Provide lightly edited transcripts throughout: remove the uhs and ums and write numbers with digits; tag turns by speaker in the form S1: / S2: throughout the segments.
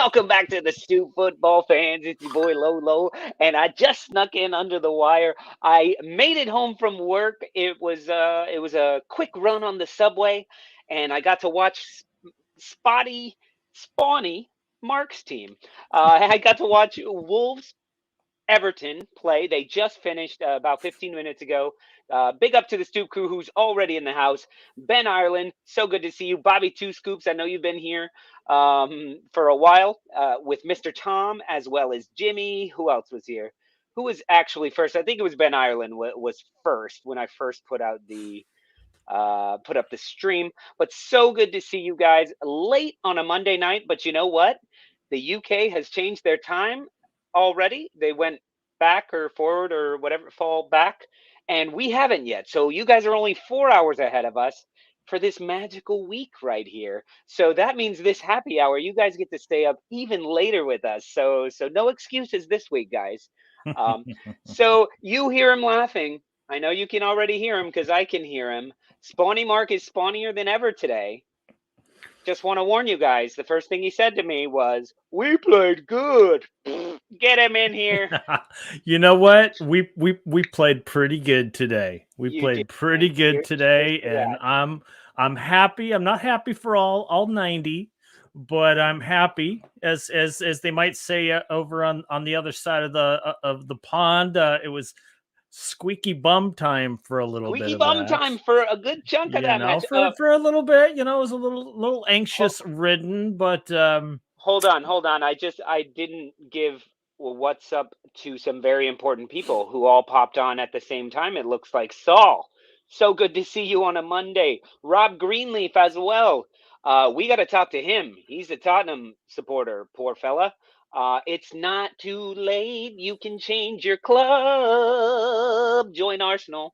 S1: Welcome back to the Stoop football fans. It's your boy Lolo, and I just snuck in under the wire. I made it home from work. It was a quick run on the subway, and I got to watch Spotty Spawny Mark's team. I got to watch Wolves Everton play. They just finished about 15 minutes ago. Big up to the Stoop crew who's already in the house. Ben Ireland, so good to see you. Bobby Two Scoops, I know you've been here for a while with Mr. Tom as well as Jimmy. Who else was here? Who was actually first? I think it was Ben Ireland was first when I first put up the stream. But so good to see you guys late on a Monday night. But you know what? The UK has changed their time already. They went back or forward or whatever, fall back, and we haven't yet. So you guys are only 4 hours ahead of us for this magical week right here. So that means this happy hour, you guys get to stay up even later with us. So no excuses this week, guys. Um, so you hear him laughing. I know you can already hear him because I can hear him. Spawny Mark is spawnier than ever today. Just want to warn you guys. The first thing he said to me was, "We played good." Get him in here.
S2: You know what? We played pretty good today. We
S1: You did.
S2: played pretty
S1: And
S2: good today,
S1: for
S2: and
S1: that.
S2: I'm happy. I'm not happy for all 90, but I'm happy as they might say over on the other side of the pond. It was squeaky bum time for a little bit
S1: Squeaky
S2: of
S1: bum
S2: that.
S1: time for a good chunk of
S2: You
S1: that
S2: know,
S1: match.
S2: for a little bit. You know, it was a little
S1: Ho-
S2: anxious ridden, but
S1: hold on. I didn't give what's up to some very important people who all popped on at the same time. It looks like Saul. So good to see you on a Monday. Rob Greenleaf as well. We got to talk to him. He's a Tottenham supporter, poor fella. It's not too late. You can change your club. Join Arsenal.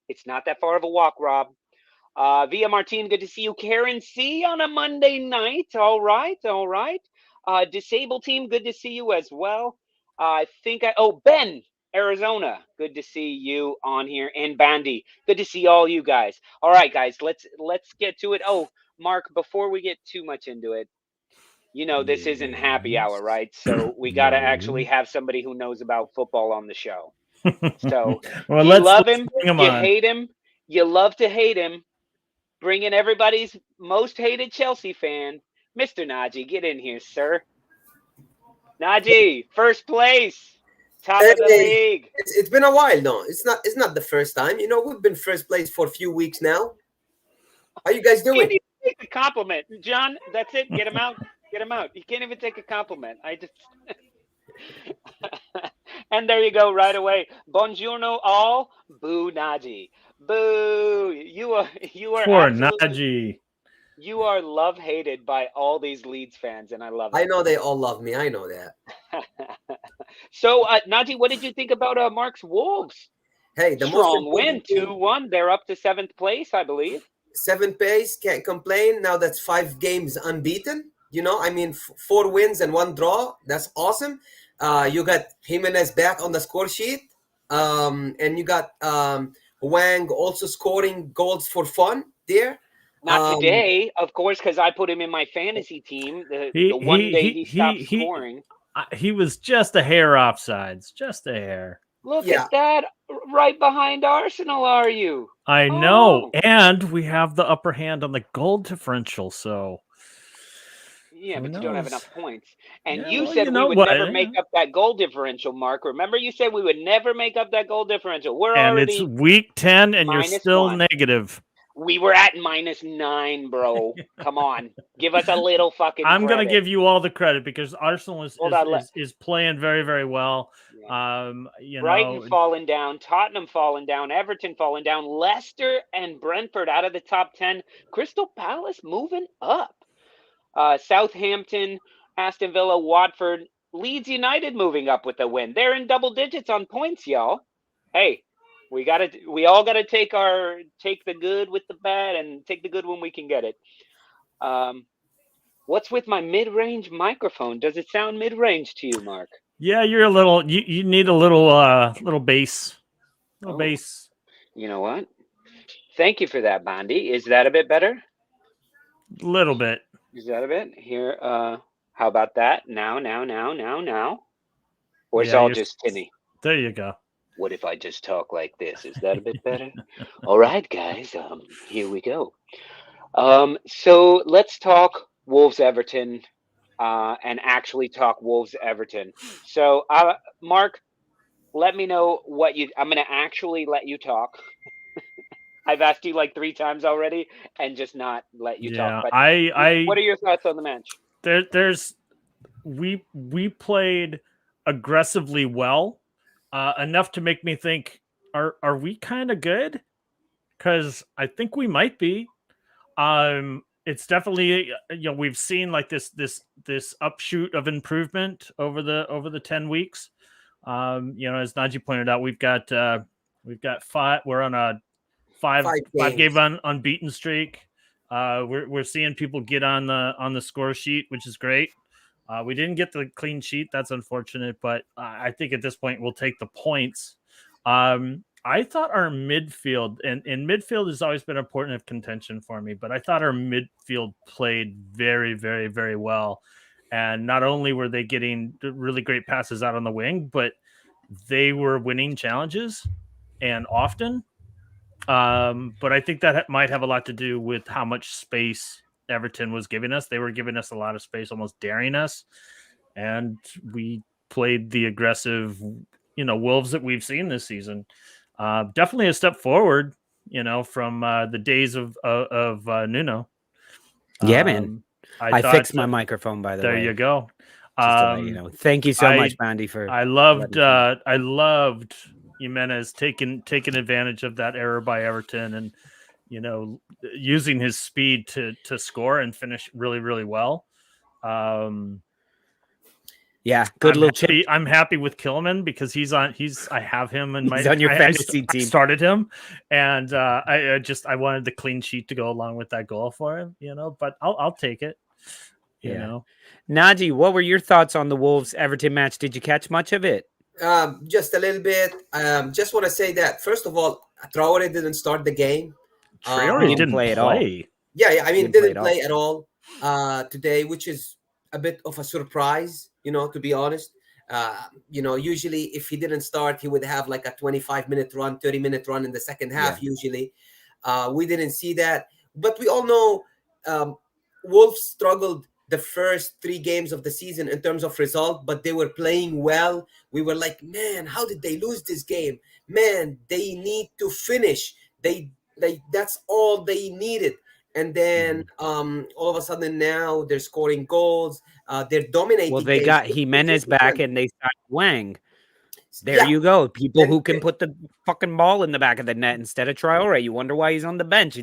S1: It's not that far of a walk, Rob. Via Martin, good to see you. Karen C on a Monday night. All right, all right. Disabled team, good to see you as well. Ben, Arizona, good to see you on here. And Bandy, good to see all you guys. All right, guys, let's get to it. Oh, Mark, before we get too much into it, you know this isn't happy hour,
S2: yes,
S1: right? So we got to actually
S2: no.
S1: have somebody who knows about football on the show. So
S2: Well,
S1: you love
S2: let's
S1: him,
S2: bring them
S1: you
S2: on.
S1: hate him, you love to hate him. Bringing everybody's most hated Chelsea fan, Mr. Najee. Get in here, sir. Najee, first place, top
S3: Hey,
S1: of the league.
S3: it's been a while now. It's not the first time. We've been first place for a few weeks now. How you guys
S1: Can't
S3: doing?
S1: even take a compliment, John. That's it. Get him out. Get him out. He can't even take a compliment. I just. And there you go, right away. Buongiorno, all. Boo, Najee. Boo. You are
S2: Poor
S1: absolutely.
S2: Najee.
S1: You are love hated by all these Leeds fans, and I love
S3: I
S1: it.
S3: know they all love me. I know that.
S1: So, Najee, what did you think about Mark's Wolves?
S3: Hey, the most
S1: Strong win,
S3: important thing,
S1: 2-1. They're up to seventh place, I believe.
S3: seventh pace, can't complain. Now that's 5 games unbeaten. I mean, 4 wins and 1 draw. That's awesome. You got Jimenez back on the score sheet. And you got Wang also scoring goals for fun there.
S1: Not
S3: Um,
S1: today, of course, because I put him in my fantasy team. The
S2: He
S1: one
S2: he
S1: day
S2: he
S1: he stopped
S2: he he
S1: scoring.
S2: he was just a hair offsides, just a hair.
S1: Look
S3: yeah,
S1: at that! Right behind Arsenal, are you?
S2: I know,
S1: Oh,
S2: and we have the upper hand on the goal differential. So
S1: yeah,
S2: who
S1: but you don't have
S2: knows?
S1: enough points. And
S2: Yeah,
S1: you
S2: well, you
S1: said we
S2: know
S1: would
S2: what?
S1: never make up that goal differential, Mark. Remember, you said we would never make up that goal differential. We're
S2: And it's
S1: already
S2: week 10, and you're
S1: minus
S2: still
S1: one.
S2: negative.
S1: We were at -9, bro. Come on. Give us a little fucking
S2: I'm gonna
S1: credit.
S2: give you all the credit because Arsenal is
S1: Hold
S2: is
S1: on.
S2: is, is playing very, very well.
S1: Yeah.
S2: You
S1: Brighton
S2: know,
S1: falling down, Tottenham falling down, Everton falling down, Leicester and Brentford out of the top 10. Crystal Palace moving up. Southampton, Aston Villa, Watford, Leeds United moving up with a win. They're in double digits on points, y'all. Hey, we all gotta take the good with the bad and take the good when we can get it. Um, what's with my mid-range microphone? Does it sound mid-range to you, Mark?
S2: yeah, you're a little. You need a little bass, little
S1: Oh,
S2: bass,
S1: you know what? Thank you for that, Bondi. Is that a bit better?
S2: little bit.
S1: Is that a bit? Here, How about that? Now. Or it's
S2: Yeah,
S1: all
S2: you're.
S1: just tinny?
S2: There you go.
S1: What if I just talk like this? Is that a bit better? All right, guys. Here we go. So let's talk Wolves Everton, and actually talk Wolves Everton. So, Mark, let me know what you. I'm going to actually let you talk. I've asked you like 3 times already, and just not let you talk.
S2: Yeah,
S1: But
S2: I
S1: what are your thoughts on the match?
S2: there's we played aggressively well, enough to make me think, are we kind of good? Because I think we might be. It's definitely, we've seen like this upshoot of improvement over the 10 weeks. As Najee pointed out, we've got five. We're on a five 5 game
S3: games.
S2: unbeaten streak. We're seeing people get on the score sheet, which is great. We didn't get the clean sheet. That's unfortunate, but I think at this point we'll take the points. I thought our midfield, and midfield has always been a point of contention for me, but I thought our midfield played very, very, very well. And not only were they getting really great passes out on the wing, but they were winning challenges and often. But I think that might have a lot to do with how much space Everton was giving us. They were giving us a lot of space, almost daring us. And we played the aggressive, Wolves that we've seen this season. Definitely a step forward, from the days of Nuno.
S4: Yeah, man. I
S2: thought,
S4: fixed my microphone, by the way.
S2: There you go.
S4: Just to let you know. Thank you so much, Mandy, for.
S2: I loved Jimenez taking advantage of that error by Everton, and using his speed to score and finish really, really well.
S4: Yeah, good little chip.
S2: I'm happy with Kilman because I have him in my.
S4: He's on your fantasy team.
S2: I started him, and I wanted the clean sheet to go along with that goal for him, But I'll take it. You know.
S4: Najee, what were your thoughts on the Wolves Everton match? Did you catch much of it?
S3: Just a little bit. Just want to say that first of all, Traore didn't start the game.
S2: Traore didn't play at all.
S3: Yeah. I mean, didn't play at all today, which is a bit of a surprise. To be honest. Usually if he didn't start, he would have like a 25-minute run, 30-minute run in the second half. Yeah. Usually, we didn't see that. But we all know Wolves struggled the first 3 games of the season in terms of result, but they were playing well. We were like, man, how did they lose this game? Man, they need to finish. That's all they needed. And then all of a sudden now they're scoring goals. They're dominating.
S4: Well, they got Jimenez back and they signed Wang. There you go. People who can put the fucking ball in the back of the net instead of Traore. You wonder why he's on the bench.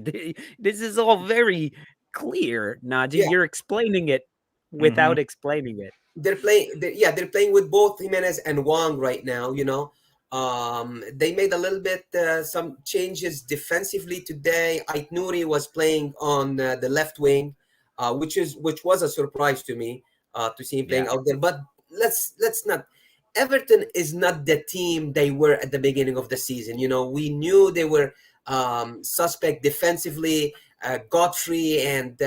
S4: This is all very clear, Najee. You're explaining it without explaining it.
S3: They're playing with both Jimenez and Wang right now. They made a little bit some changes defensively today. Ait Nouri was playing on the left wing, which was a surprise to me to see him playing out there. But let's not. Everton is not the team they were at the beginning of the season. We knew they were suspect defensively. Godfrey and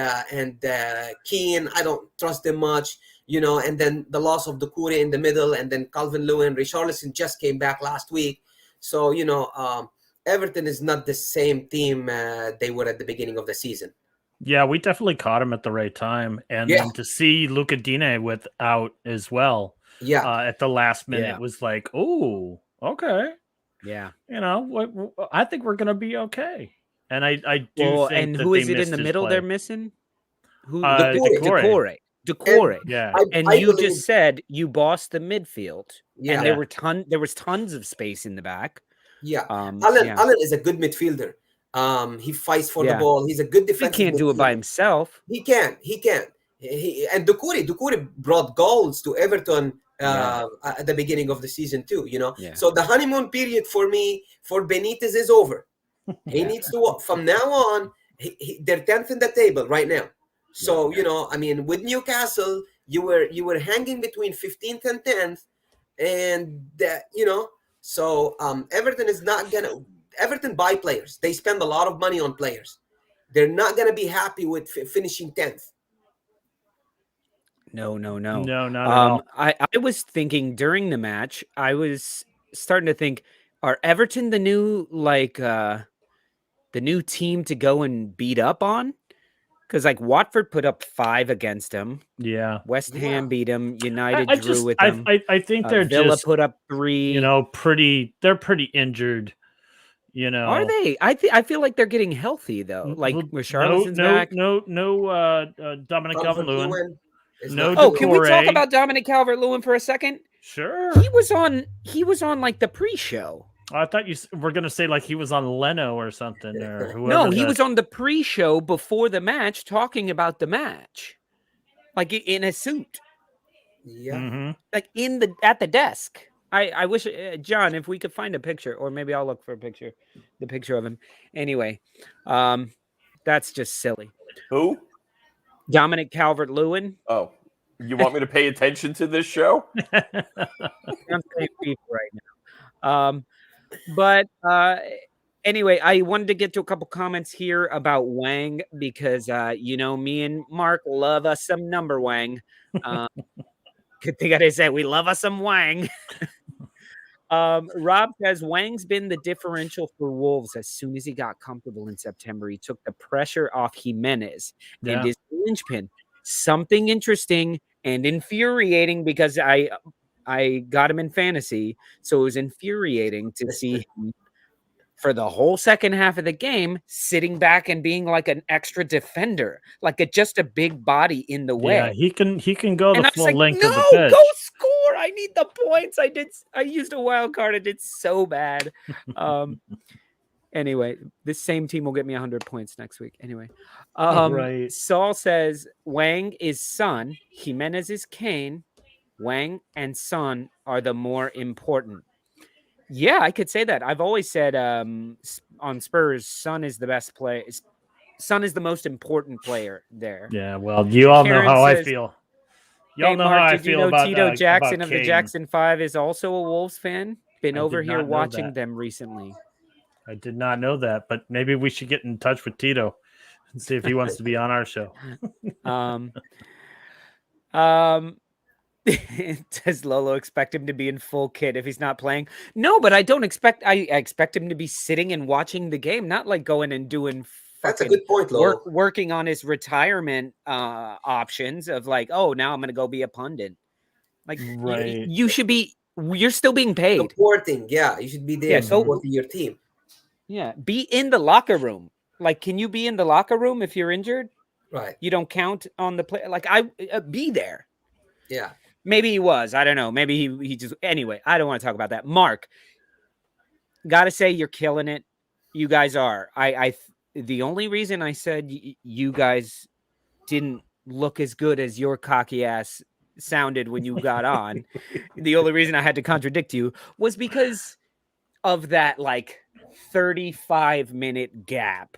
S3: Keane, I don't trust them much. And then the loss of Doucouré in the middle, and then Calvin-Lewin, Richarlison just came back last week. So, Everton is not the same team they were at the beginning of the season.
S2: Yeah, we definitely caught him at the right time. And then to see Luca Digne without as well at the last minute was like, oh, okay.
S4: Yeah.
S2: I think we're going to be okay. And I do think
S4: and who is it in the middle they're missing? Who?
S3: Doucouré.
S4: Doucouré.
S2: Yeah.
S4: You just said you bossed the midfield. Yeah. And there was tons of space in the back.
S3: Yeah. Allen is a good midfielder. He fights for the ball. He's a good defensive.
S4: He can't do it by himself.
S3: He can't. And Doucouré brought goals to Everton at the beginning of the season too. Yeah. So the honeymoon period for Benitez is over. He needs to, from now on, they're 10th in the table right now. So, with Newcastle, you were hanging between 15th and 10th. And, so Everton is not going to, Everton buy players. They spend a lot of money on players. They're not going to be happy with finishing 10th.
S4: No.
S2: No, not at all.
S4: I was thinking during the match, I was starting to think, are Everton the new the new team to go and beat up on? Because like Watford put up 5 against them.
S2: Yeah.
S4: West
S3: Yeah.
S4: Ham beat them. United
S2: I
S4: drew
S2: just
S4: with them.
S2: I think they're
S4: Villa
S2: just,
S4: put up 3.
S2: they're pretty injured.
S4: Are they? I feel like they're getting healthy though. Like
S2: Well,
S4: Richarlison's back.
S2: no, Dominic Calvert-Lewin.
S3: Calvert-Lewin is
S2: No,
S3: not
S4: Oh,
S3: good.
S4: can we talk
S2: Decore.
S4: about Dominic Calvert-Lewin for a second?
S2: Sure.
S4: He was on like the pre-show.
S2: I thought you were gonna say like he was on Leno or something or whoever.
S4: No, he was on the pre-show before the match talking about the match. Like in a suit.
S3: Yeah.
S2: Mm-hmm.
S4: Like at the desk. I wish John, if we could find a picture, or maybe I'll look for the picture of him. Anyway, that's just silly.
S5: Who?
S4: Dominic Calvert-Lewin.
S5: Oh, you want me to pay attention to this show?
S4: I'm saying FIFA right now. But anyway, I wanted to get to a couple comments here about Wang because me and Mark love us some number Wang. Good thing I didn't say we love us some Wang. Rob says Wang's been the differential for Wolves as soon as he got comfortable in September. He took the pressure off Jimenez and his linchpin. Something interesting and infuriating because I got him in fantasy, so it was infuriating to see him for the whole second half of the game sitting back and being like an extra defender, like just a big body in the way.
S2: Yeah, he can go the full length of the
S4: no,
S2: pitch.
S4: go score! I need the points. I used a wild card. I did so bad. Anyway, this same team will get me 100 points next week. Anyway,
S2: Right.
S4: Saul says Wang is Son, Jimenez is Kane. Wang and Son are the more important. Yeah, I could say that. I've always said on Spurs, Son is the best player. Son is the most important player there.
S2: Yeah, well, you all know how
S4: says,
S2: I feel. Y'all
S4: hey,
S2: know
S4: Mark,
S2: how I
S4: did you
S2: feel
S4: know
S2: about
S4: Tito Jackson
S2: about
S4: of the
S2: Kane.
S4: Jackson 5 is also a Wolves fan? Been
S2: I
S4: over
S2: did
S4: here
S2: not know
S4: watching
S2: that.
S4: them recently.
S2: I did not know that, but maybe we should get in touch with Tito and see if he wants to be on our show.
S4: Does Lolo expect him to be in full kit if he's not playing? No, but I don't expect. I expect him to be sitting and watching the game, not like going and doing.
S3: That's a good point, Lolo.
S4: Working on his retirement options of like, oh, now I'm going to go be a pundit. Like,
S2: right?
S4: You should be. You're still being paid.
S3: Supporting, yeah, you should be there supporting your team.
S4: Yeah, be in the locker room. Like, can you be in the locker room if you're injured?
S3: Right.
S4: You don't count on the play. Like, I be there.
S3: Yeah.
S4: Maybe he was. I don't know. Maybe he just. Anyway, I don't want to talk about that. Mark, gotta say you're killing it. You guys are. The only reason I said you guys didn't look as good as your cocky ass sounded when you got on, the only reason I had to contradict you was because of that like 35-minute gap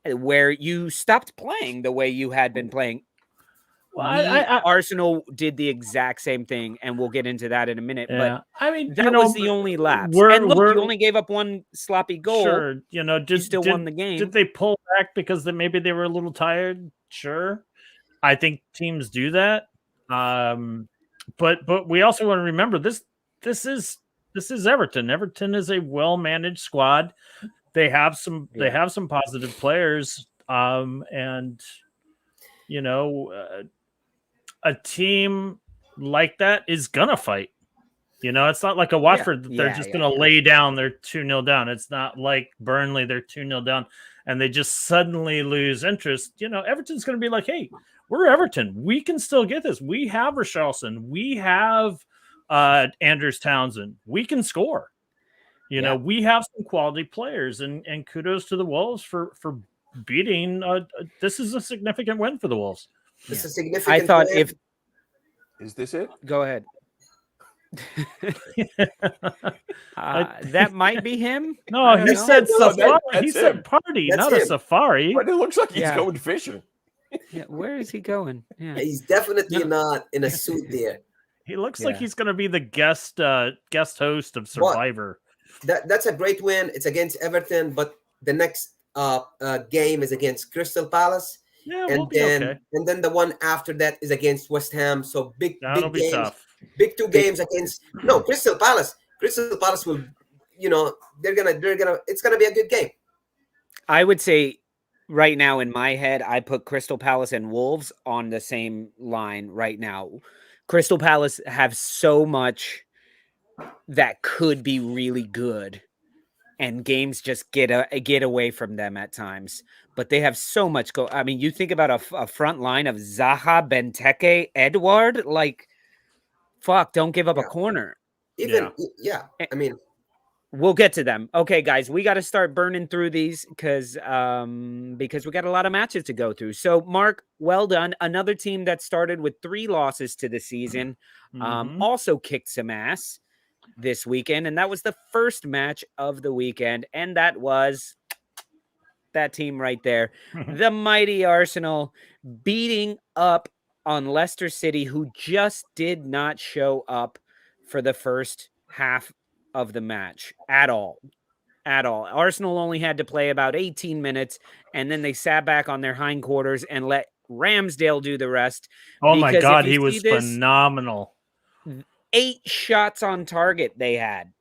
S4: where you stopped playing the way you had been playing. Well, Arsenal did the exact same thing, and we'll get into that in a minute.
S2: Yeah.
S4: But
S2: I mean,
S4: that was the only lapse. And look, you only gave up one sloppy goal.
S2: Sure, you
S4: still won the game.
S2: Did they pull back because maybe they were a little tired? Sure, I think teams do that. But we also want to remember this is Everton. Everton is a well managed squad. They have some positive players. And a team like that is gonna fight. It's not like a Watford that they're just gonna lay down. They're 2-0 down. It's not like Burnley. They're 2-0 down and they just suddenly lose interest. Everton's gonna be like, hey, we're Everton. We can still get this. We have Richarlison. We have Andrews Townsend. We can score. We have some quality players, and kudos to the Wolves for beating. This is a significant win for the Wolves.
S3: This is significant.
S4: I thought
S3: win.
S5: Is this it?
S4: Go ahead. That might be him.
S2: No, he said safari.
S5: He
S2: said party, not a safari.
S5: But it looks like he's going fishing.
S4: Yeah, where is he going? Yeah,
S3: he's definitely not in a suit there.
S2: He looks like he's going to be the guest host of Survivor.
S3: That's a great win. It's against Everton, but the next game is against Crystal Palace.
S2: Yeah,
S3: and
S2: we'll be okay.
S3: then the one after that is against West Ham. So
S2: That'll
S3: big
S2: be
S3: games,
S2: tough.
S3: big two games against Crystal Palace. Crystal Palace will, they're gonna it's gonna be a good game.
S4: I would say right now in my head, I put Crystal Palace and Wolves on the same line right now. Crystal Palace have so much that could be really good, and games just get away from them at times. But they have so much go. I mean, you think about a front line of Zaha, Benteke, Edward. Like, fuck, don't give up a
S3: Yeah.
S4: corner.
S3: Even I mean,
S4: We'll get to them. Okay, guys, we got to start burning through these because we got a lot of matches to go through. So, Mark, well done. Another team that started with 3 losses to the season also kicked some ass this weekend, and that was the first match of the weekend, and that was that team right there, the mighty Arsenal, beating up on Leicester City, who just did not show up for the first half of the match at all. Arsenal only had to play about 18 minutes, and then they sat back on their hindquarters and let Ramsdale do the rest.
S2: Oh my
S4: Because
S2: God,
S4: if you
S2: he
S4: see
S2: was
S4: this,
S2: phenomenal.
S4: 8 shots on target they had.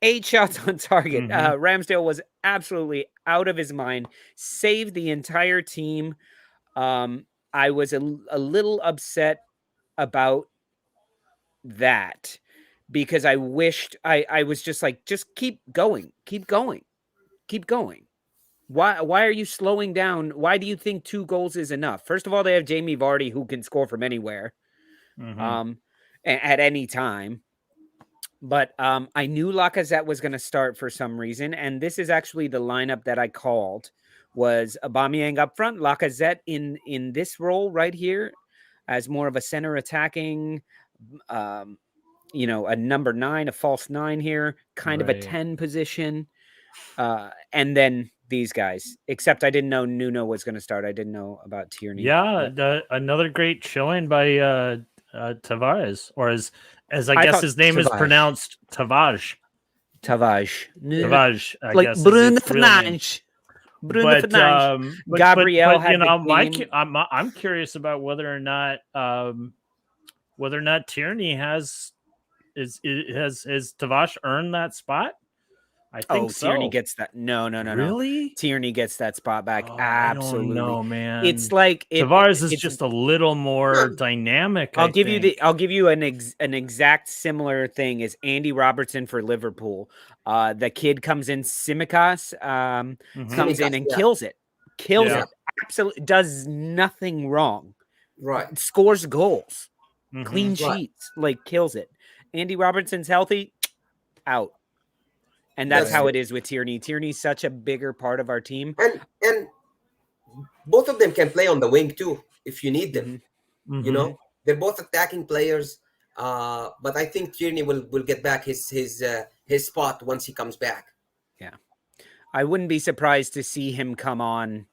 S4: 8 shots on target. Ramsdale was absolutely out of his mind, saved the entire team. I was a little upset about that because I wished I was just like, just keep going. Why are you slowing down? Why do you think 2 goals is enough? First of all, they have Jamie Vardy, who can score from anywhere, at any time. But I knew Lacazette was going to start for some reason, and this is actually the lineup that I called. Was Aubameyang up front, Lacazette in this role right here as more of a center attacking, a number 9, a false 9 here, kind of a 10 position, and then these guys. Except I didn't know Nuno was going to start. I didn't know about Tierney.
S2: Yeah, another great showing by Tavares, or as I guess his name is pronounced, Tavares.
S4: Tavares,
S2: I
S4: like
S2: guess
S4: Bruno
S2: is real name.
S4: Fernandes. Gabriel had the game.
S2: I'm curious about whether or not Tierney has Tavares earned that spot. I think so.
S4: Tierney gets that. No.
S2: Really?
S4: Tierney gets that spot back.
S2: Oh,
S4: Absolutely.
S2: I don't know, man.
S4: It's like
S2: Tavares is just a little more dynamic.
S4: I'll give you an exact similar thing as Andy Robertson for Liverpool. The kid comes in, Tsimikas, comes in and kills it. It. Absolutely does nothing wrong.
S3: Right.
S4: Scores goals. Clean sheets. Like kills it. Andy Robertson's healthy. Out. And that's how it is with Tierney. Tierney's such a bigger part of our team.
S3: And both of them can play on the wing too if you need them. They're both attacking players. But I think Tierney will get back his spot once he comes back.
S4: Yeah. I wouldn't be surprised to see him come on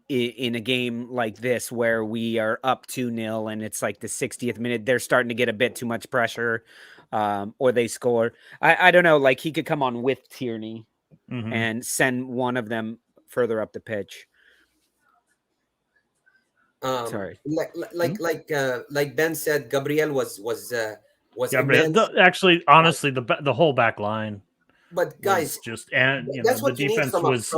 S4: in a game like this where we are up 2-0 and it's like the 60th minute. They're starting to get a bit too much pressure. Or they score. I don't know. Like he could come on with Tierney and send one of them further up the pitch. Sorry.
S3: Like Ben said, Gabriel was
S2: Gabriel. Actually, honestly, the whole back line.
S3: But guys,
S2: the defense was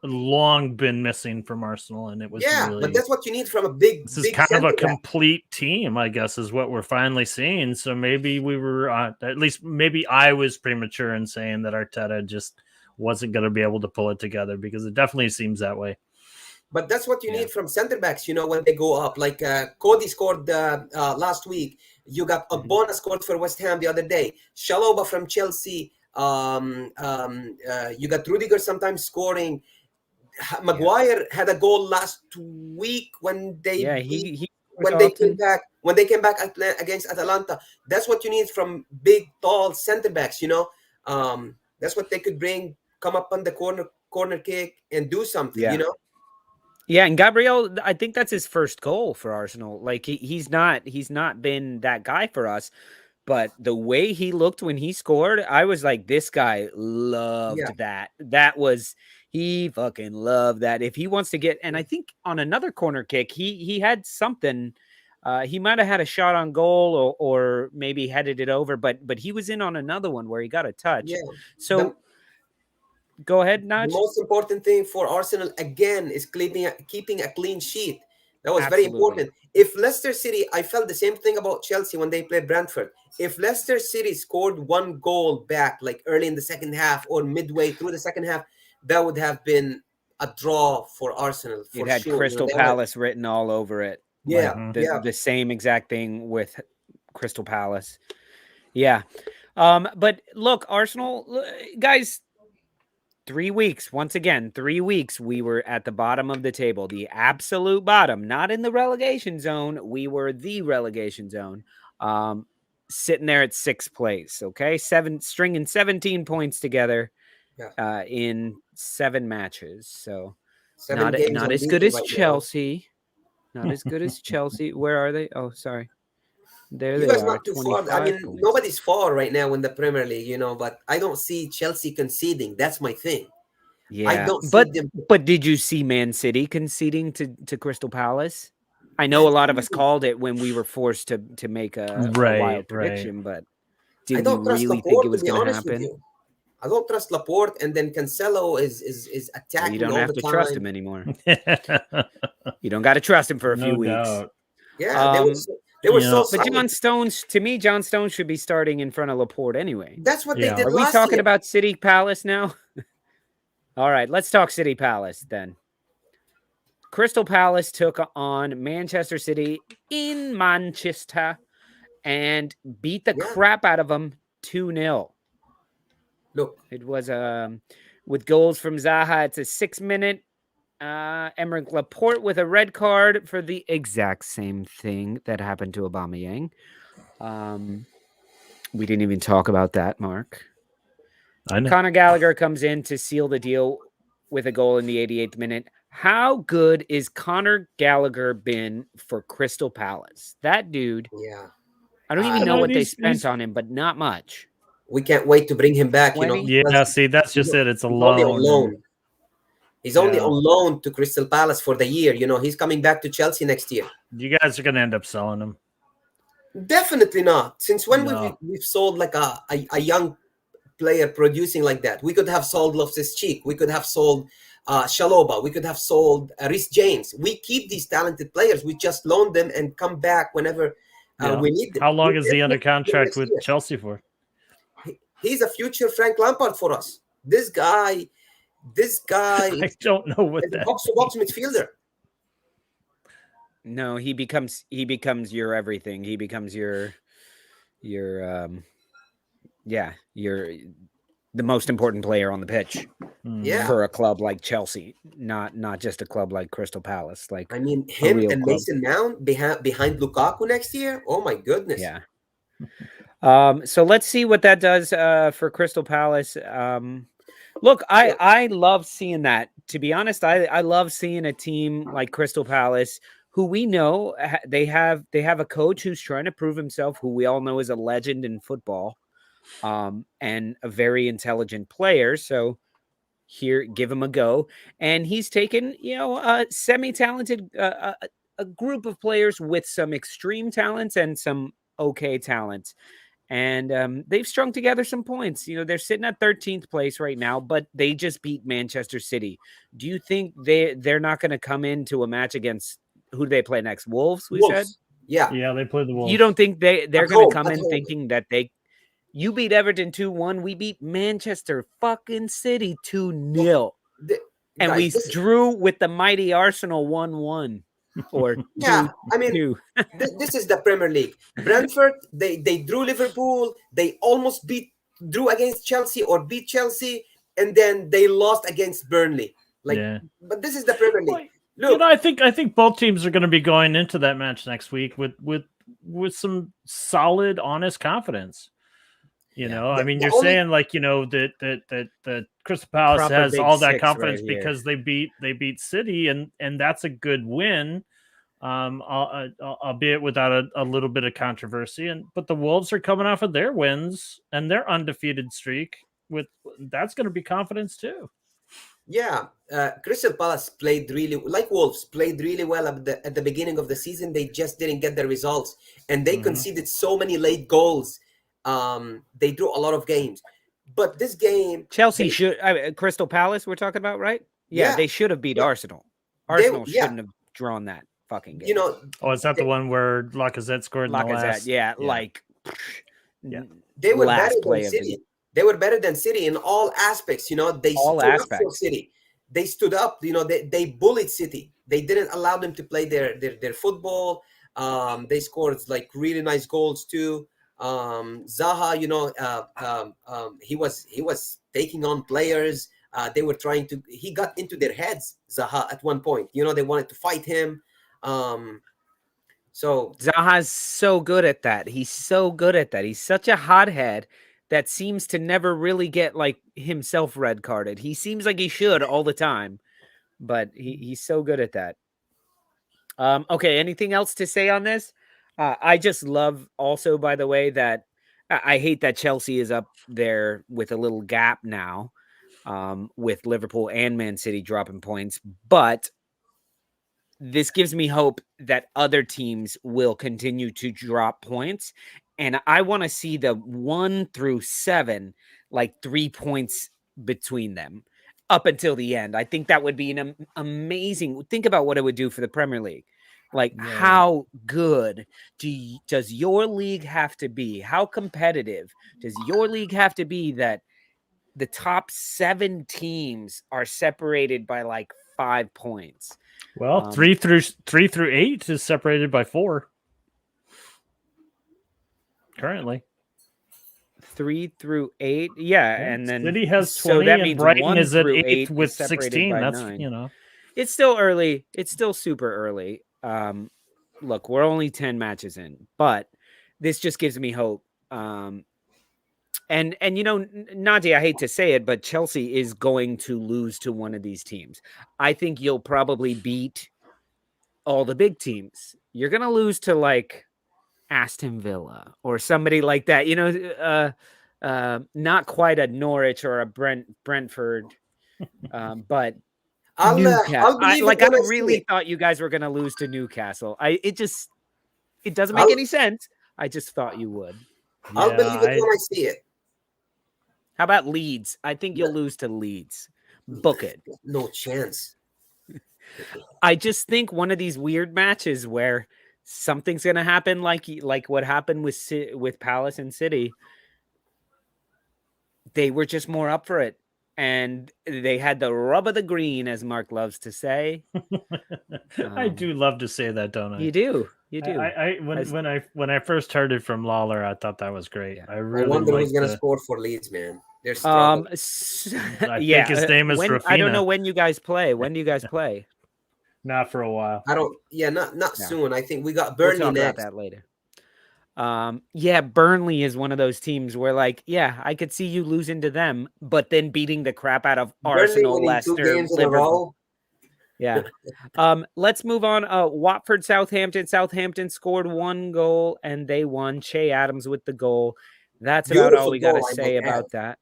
S2: long been missing from Arsenal, and it was really,
S3: but that's what you need from a big.
S2: This is kind of a complete team, I guess, is what we're finally seeing. So maybe we were at least maybe I was premature in saying that Arteta just wasn't going to be able to pull it together, because it definitely seems that way.
S3: But that's what you need from center backs, when they go up. Like Cody scored last week. You got Ogbonna scored for West Ham the other day. Chalobah from Chelsea. You got Rudiger sometimes scoring. Maguire had a goal last week when they came back against Atalanta. That's what you need from big, tall center backs. That's what they could bring. Come up on the corner kick and do something.
S4: Yeah, and Gabriel, I think that's his first goal for Arsenal. Like he's not been that guy for us. But the way he looked when he scored, I was like, this guy loved that. That was, He fucking loved that. If he wants to get, and I think on another corner kick, he had something. He might have had a shot on goal or maybe headed it over, but he was in on another one where he got a touch.
S3: Yeah.
S4: So go ahead,
S3: The
S4: Naj.
S3: most important thing for Arsenal again is keeping a clean sheet. That was very
S4: Absolutely.
S3: important. If Leicester City, I felt the same thing about Chelsea when they played Brentford. If Leicester City scored one goal back, like early in the second half or midway through the second half, that would have been a draw for Arsenal for
S4: It had
S3: sure.
S4: Crystal Palace written all over it.
S3: Yeah,
S2: Mhm.
S3: yeah.
S4: The same exact thing with Crystal Palace. Yeah. But look, Arsenal, guys, 3 weeks, once again, 3 weeks, we were at the bottom of the table, the absolute bottom, not in the relegation zone. We were the relegation zone, sitting there at 6th place. Okay. Stringing 17 points together
S3: Yeah.
S4: in 7 matches. So
S3: 7 games
S4: not as
S3: unbeaten
S4: good as
S3: right now.
S4: Chelsea. Not as good as Chelsea. Where are they? Oh, sorry. There
S3: You
S4: they
S3: guys
S4: are.
S3: not too far.
S4: 25
S3: I mean,
S4: points.
S3: nobody's far right now in the Premier League, but I don't see Chelsea conceding. That's my thing. I
S4: Yeah,
S3: don't see them.
S4: but did you see Man City conceding to Crystal Palace? I know a lot of us called it when we were forced to make a wild prediction, but
S3: I
S4: did we
S3: don't trust
S4: really think it
S3: Laporte, to
S4: was
S3: be
S4: going to
S3: honest with
S4: happen?
S3: you. I don't trust Laporte, and then Cancelo is
S4: Well,
S3: attacking
S4: you don't
S3: all
S4: have
S3: the
S4: to
S3: time.
S4: trust him anymore. You don't got to trust him for a few weeks.
S2: Doubt.
S3: Yeah, they were so
S4: But
S3: solid.
S4: John Stones, to me, John Stones should be starting in front of Laporte anyway.
S3: That's what they did
S4: Are we
S3: last
S4: talking
S3: year.
S4: about City Palace now? All right, let's talk City Palace then. Crystal Palace took on Manchester City in Manchester and beat the crap out of them 2-0.
S3: Look,
S4: it was with goals from Zaha. It's a 6-minute. Emerick Laporte with a red card for the exact same thing that happened to Aubameyang. We didn't even talk about that, Mark.
S2: I know.
S4: Conor Gallagher comes in to seal the deal with a goal in the 88th minute. How good is Conor Gallagher been for Crystal Palace? That dude.
S3: yeah.
S4: I don't even know what they spent on him, but not much.
S3: We can't wait to bring him back.
S4: 20?
S2: Yeah, see, that's just it. It's a
S3: Only on
S2: loan.
S3: loan. He's only on loan to Crystal Palace for the year. He's coming back to Chelsea next year.
S2: You guys are going to end up selling him.
S3: Definitely not. Since when
S2: No.
S3: we've sold like a young player producing like that? We could have sold Loftus-Cheek. We could have sold Shaloba. We could have sold Reece James. We keep these talented players. We just loan them and come back whenever we need them.
S2: How long is he under contract with Chelsea for?
S3: He's a future Frank Lampard for us. This guy
S2: I don't know what
S3: is a
S2: that
S3: box-to-box midfielder.
S4: No, he becomes your everything. He becomes your the most important player on the pitch.
S3: Yeah.
S4: For a club like Chelsea, not just a club like Crystal Palace. Like,
S3: I mean, him and Mason Mount behind Lukaku next year. Oh my goodness.
S4: Yeah. So let's see what that does for Crystal Palace. Look, I love seeing that. To be honest, I love seeing a team like Crystal Palace, who we know they have a coach who's trying to prove himself, who we all know is a legend in football, and a very intelligent player. So here, give him a go. And he's taken, a semi-talented, a group of players with some extreme talents and some okay talents. And they've strung together some points. They're sitting at 13th place right now, but they just beat Manchester City. Do you think they're not going to come into a match against, who do they play next? Wolves, we said?
S3: Yeah.
S2: Yeah, they play the Wolves.
S4: You don't think they're going to come in thinking that you beat Everton 2-1, we beat Manchester fucking City 2-0. And we drew with the mighty Arsenal 1-1. Or
S3: yeah,
S4: 2-2.
S3: I mean, this is the Premier League. Brentford, they drew Liverpool. They almost drew against Chelsea or beat Chelsea, and then they lost against Burnley. But this is the Premier League. Look,
S2: I think both teams are going to be going into that match next week with some solid, honest confidence. I mean, you're saying like that Crystal Palace has all that confidence because they beat City, and that's a good win. Albeit without a little bit of controversy, but the Wolves are coming off of their wins and their undefeated streak. That's going to be confidence too.
S3: Yeah, Crystal Palace played really like Wolves played really well at the beginning of the season. They just didn't get the results, and they conceded so many late goals. They drew a lot of games, but this game,
S4: Chelsea should. Crystal Palace. We're talking about, right? Yeah,
S3: yeah,
S4: they should have beat
S3: no,
S4: Arsenal. Arsenal
S3: yeah,
S4: shouldn't have drawn that fucking game.
S3: you know,
S2: Oh, is that the one where Lacazette scored in the last?
S4: Yeah, like
S2: Yeah.
S3: they were
S4: last
S3: better than
S4: play of the
S3: City. They were better than City in all aspects. You know, they
S4: All
S3: stood up for
S4: aspects.
S3: City. They stood up. You know, they bullied City. They didn't allow them to play their football. They scored like really nice goals too. Zaha, you know, he was taking on players. They were trying to. He got into their heads. Zaha at one point. You know, they wanted to fight him. So
S4: Zaha's so good at that. He's so good at that. He's such a hothead that seems to never really get like himself red carded. He seems like he should all the time, but he's so good at that. Okay, anything else to say on this? I just love also, by the way, that I hate that Chelsea is up there with a little gap now, with Liverpool and Man City dropping points, but this gives me hope that other teams will continue to drop points. And I want to see the 1 through 7, like 3 points between them up until the end. I think that would be an amazing. Think about what it would do for the Premier League. Like, how good does your league have to be? How competitive does your league have to be that the top 7 teams are separated by like 5 points?
S2: Well, 3 through 8 is separated by 4 currently.
S4: 3 through 8, yeah, and then
S2: City has 20,
S4: so that
S2: and
S4: means
S2: Brighton
S4: 1
S2: is at
S4: through
S2: 8 with
S4: is separated
S2: 16.
S4: by
S2: That's
S4: 9.
S2: you know,
S4: it's still early. It's still super early. Look, we're only 10 matches in, but this just gives me hope. And you know, Nadia, I hate to say it, but Chelsea is going to lose to one of these teams. I think you'll probably beat all the big teams. You're gonna lose to like Aston Villa or somebody like that. You know, not quite a Norwich or a Brentford, but
S3: I'll
S4: Newcastle.
S3: believe
S4: I
S3: it when I see
S4: really
S3: it.
S4: thought you guys were gonna lose to Newcastle. It doesn't make any sense. I just thought you would.
S3: I'll believe it when I see it.
S4: How about Leeds? I think you'll lose to Leeds. Book it.
S3: No chance.
S4: I just think one of these weird matches where something's gonna happen, like what happened with Palace and City. They were just more up for it, and they had the rub of the green, as Mark loves to say.
S2: I do love to say that, don't I?
S4: You do. You do.
S2: When I first heard it from Lawler, I thought that was great.
S4: Yeah.
S2: I really
S3: I wonder who's
S2: liked
S3: gonna score for Leeds, man. They're struggling.
S2: I think his name is Rafinha.
S4: I don't know when you guys play. When do you guys play?
S2: Not for a while.
S3: I don't. Yeah, not soon. I think we got
S4: We'll
S3: Burnley
S4: talk
S3: next.
S4: about that later. Yeah, Burnley is one of those teams where, like, yeah, I could see you losing to them, but then beating the crap out of Arsenal,
S3: winning
S4: Leicester,
S3: 2 games in a
S4: Liverpool.
S3: row.
S4: Yeah. Let's move on. Watford, Southampton. Southampton scored 1 goal and they won. Che Adams with the goal. That's about all we got to say about that.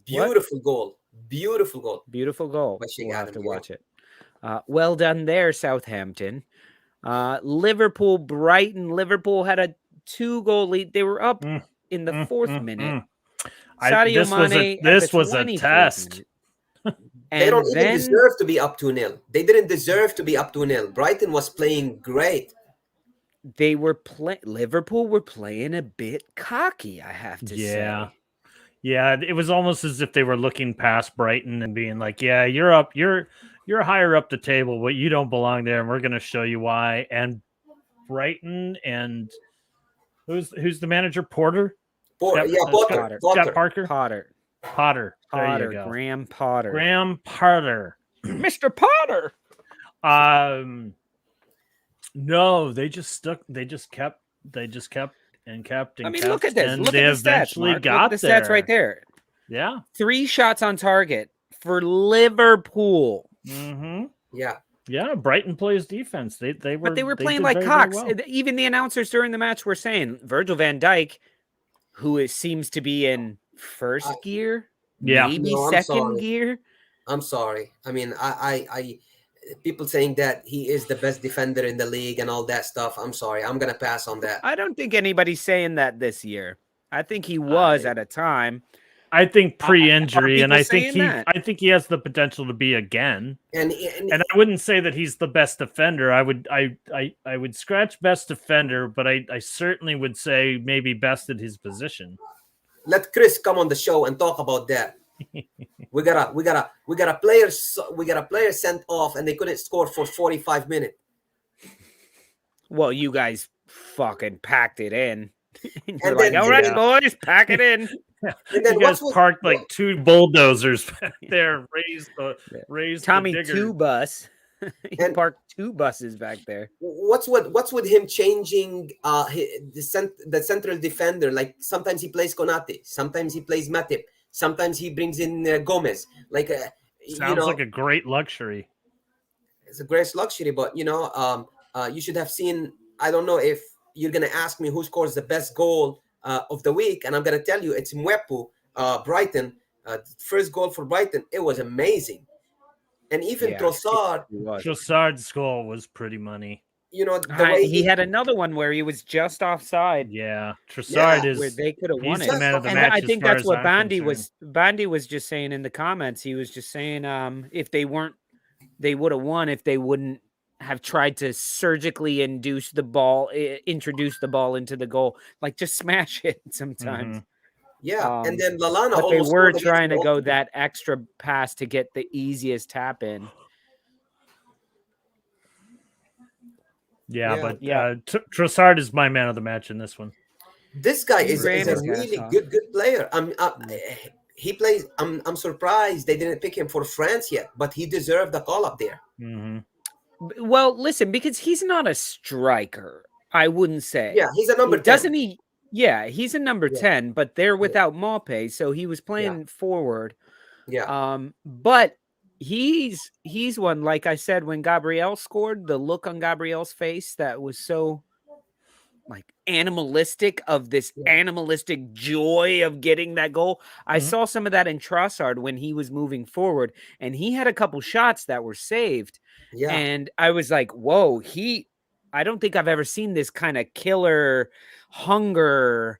S3: Beautiful goal. Beautiful goal.
S4: Beautiful goal.
S3: Che
S4: We'll have
S3: Adams,
S4: to watch it. Well done there, Southampton. Liverpool, Brighton. Liverpool had a 2-goal lead. They were up in the 4th minute. Sadio Mane.
S2: This was a test.
S3: They don't even deserve to be up 2-0. They didn't deserve to be up 2-0. Brighton was playing great.
S4: They were Liverpool were playing a bit cocky, I have to say.
S2: Yeah, it was almost as if they were looking past Brighton and being like, "Yeah, you're up. You're higher up the table, but you don't belong there, and we're going to show you why." And Brighton and who's the manager? Potter.
S4: Potter.
S2: There you go.
S4: Graham Potter.
S2: Mr. Potter. No, they just kept and kept.
S4: I mean, look at this.
S2: And
S4: look
S2: they
S4: at the
S2: eventually
S4: stats,
S2: got
S4: look at the stats
S2: there.
S4: right there.
S2: Yeah.
S4: 3 shots on target for Liverpool.
S2: Mm-hmm.
S3: Yeah.
S2: Yeah, Brighton plays defense. They were
S4: playing like cocks.
S2: Well.
S4: Even the announcers during the match were saying Virgil van Dijk, who seems to be in first gear, maybe second gear.
S3: I'm sorry. I mean, I people saying that he is the best defender in the league and all that stuff. I'm sorry. I'm gonna pass on that.
S4: I don't think anybody's saying that this year. I think he was at a time.
S2: I think
S4: I saw
S2: pre-injury, and
S4: people
S2: I think
S4: saying that.
S2: he has the potential to be again.
S3: And
S2: And I wouldn't say that he's the best defender. I would scratch best defender, but I certainly would say maybe best at his position.
S3: let Chris come on the show and talk about that. we got a player sent off and they couldn't score for 45 minutes.
S4: Well, you guys fucking packed it in. You're
S3: And
S4: like,
S3: then-
S4: all right,
S2: Yeah.
S4: boys, pack it in.
S3: And then
S2: You guys
S3: what was-
S2: parked like two bulldozers back there, raised
S4: Tommy
S2: the digger.
S4: two bus. He
S3: And-
S4: parked two buses back there.
S3: What's with him changing the central defender? Like sometimes he plays Konate, sometimes he plays Matip, sometimes he brings in Gomez. Like
S2: Sounds like a great luxury.
S3: it's a great luxury, but you should have seen. I don't know if you're gonna ask me who scores the best goal of the week, and I'm gonna tell you it's Mwepu, Brighton. First goal for Brighton, it was amazing, and even
S4: Yeah,
S3: Trossard.
S4: He was.
S2: Trossard's goal was pretty money.
S3: The way
S4: He had another one where he was just offside.
S2: Yeah, Trossard
S3: Yeah,
S2: is.
S4: Where they could have won
S2: he's
S4: it.
S2: the man of the
S4: And
S2: match.
S4: I
S2: as
S4: think
S2: far
S4: that's
S2: as
S4: what
S2: I'm
S4: Bandy
S2: concerned.
S4: was just saying in the comments. He was just saying if they would have won if they wouldn't have tried to surgically introduce the ball into the goal, like just smash it sometimes.
S2: Mhm.
S3: Yeah, and then Lallana
S4: But they
S3: almost
S4: were
S3: scored against
S4: trying to go
S3: Bolton.
S4: that extra pass to get the easiest tap in.
S2: Yeah,
S3: Yeah.
S2: but
S4: Yeah.
S2: Trossard is my man of the match in this one.
S3: This guy
S4: He
S3: is
S4: ran
S3: a
S4: his
S3: really
S4: ass off.
S3: good player. He plays. I'm surprised they didn't pick him for France yet, but he deserved the call up there.
S2: Mhm.
S4: Well, listen, because he's not a striker, I wouldn't say.
S3: Yeah, he's a number 10.
S4: Doesn't he? Yeah, he's a number
S3: Yeah.
S4: 10, but they're without Maupay, so he was playing forward.
S3: Yeah,
S4: But he's one, like I said, when Gabriel scored, the look on Gabriel's face that was so like animalistic, of this animalistic joy of getting that goal. I
S2: Mhm.
S4: saw some of that in Trossard when he was moving forward, and he had a couple shots that were saved.
S3: yeah,
S4: And I was like, whoa, I don't think I've ever seen this kind of killer hunger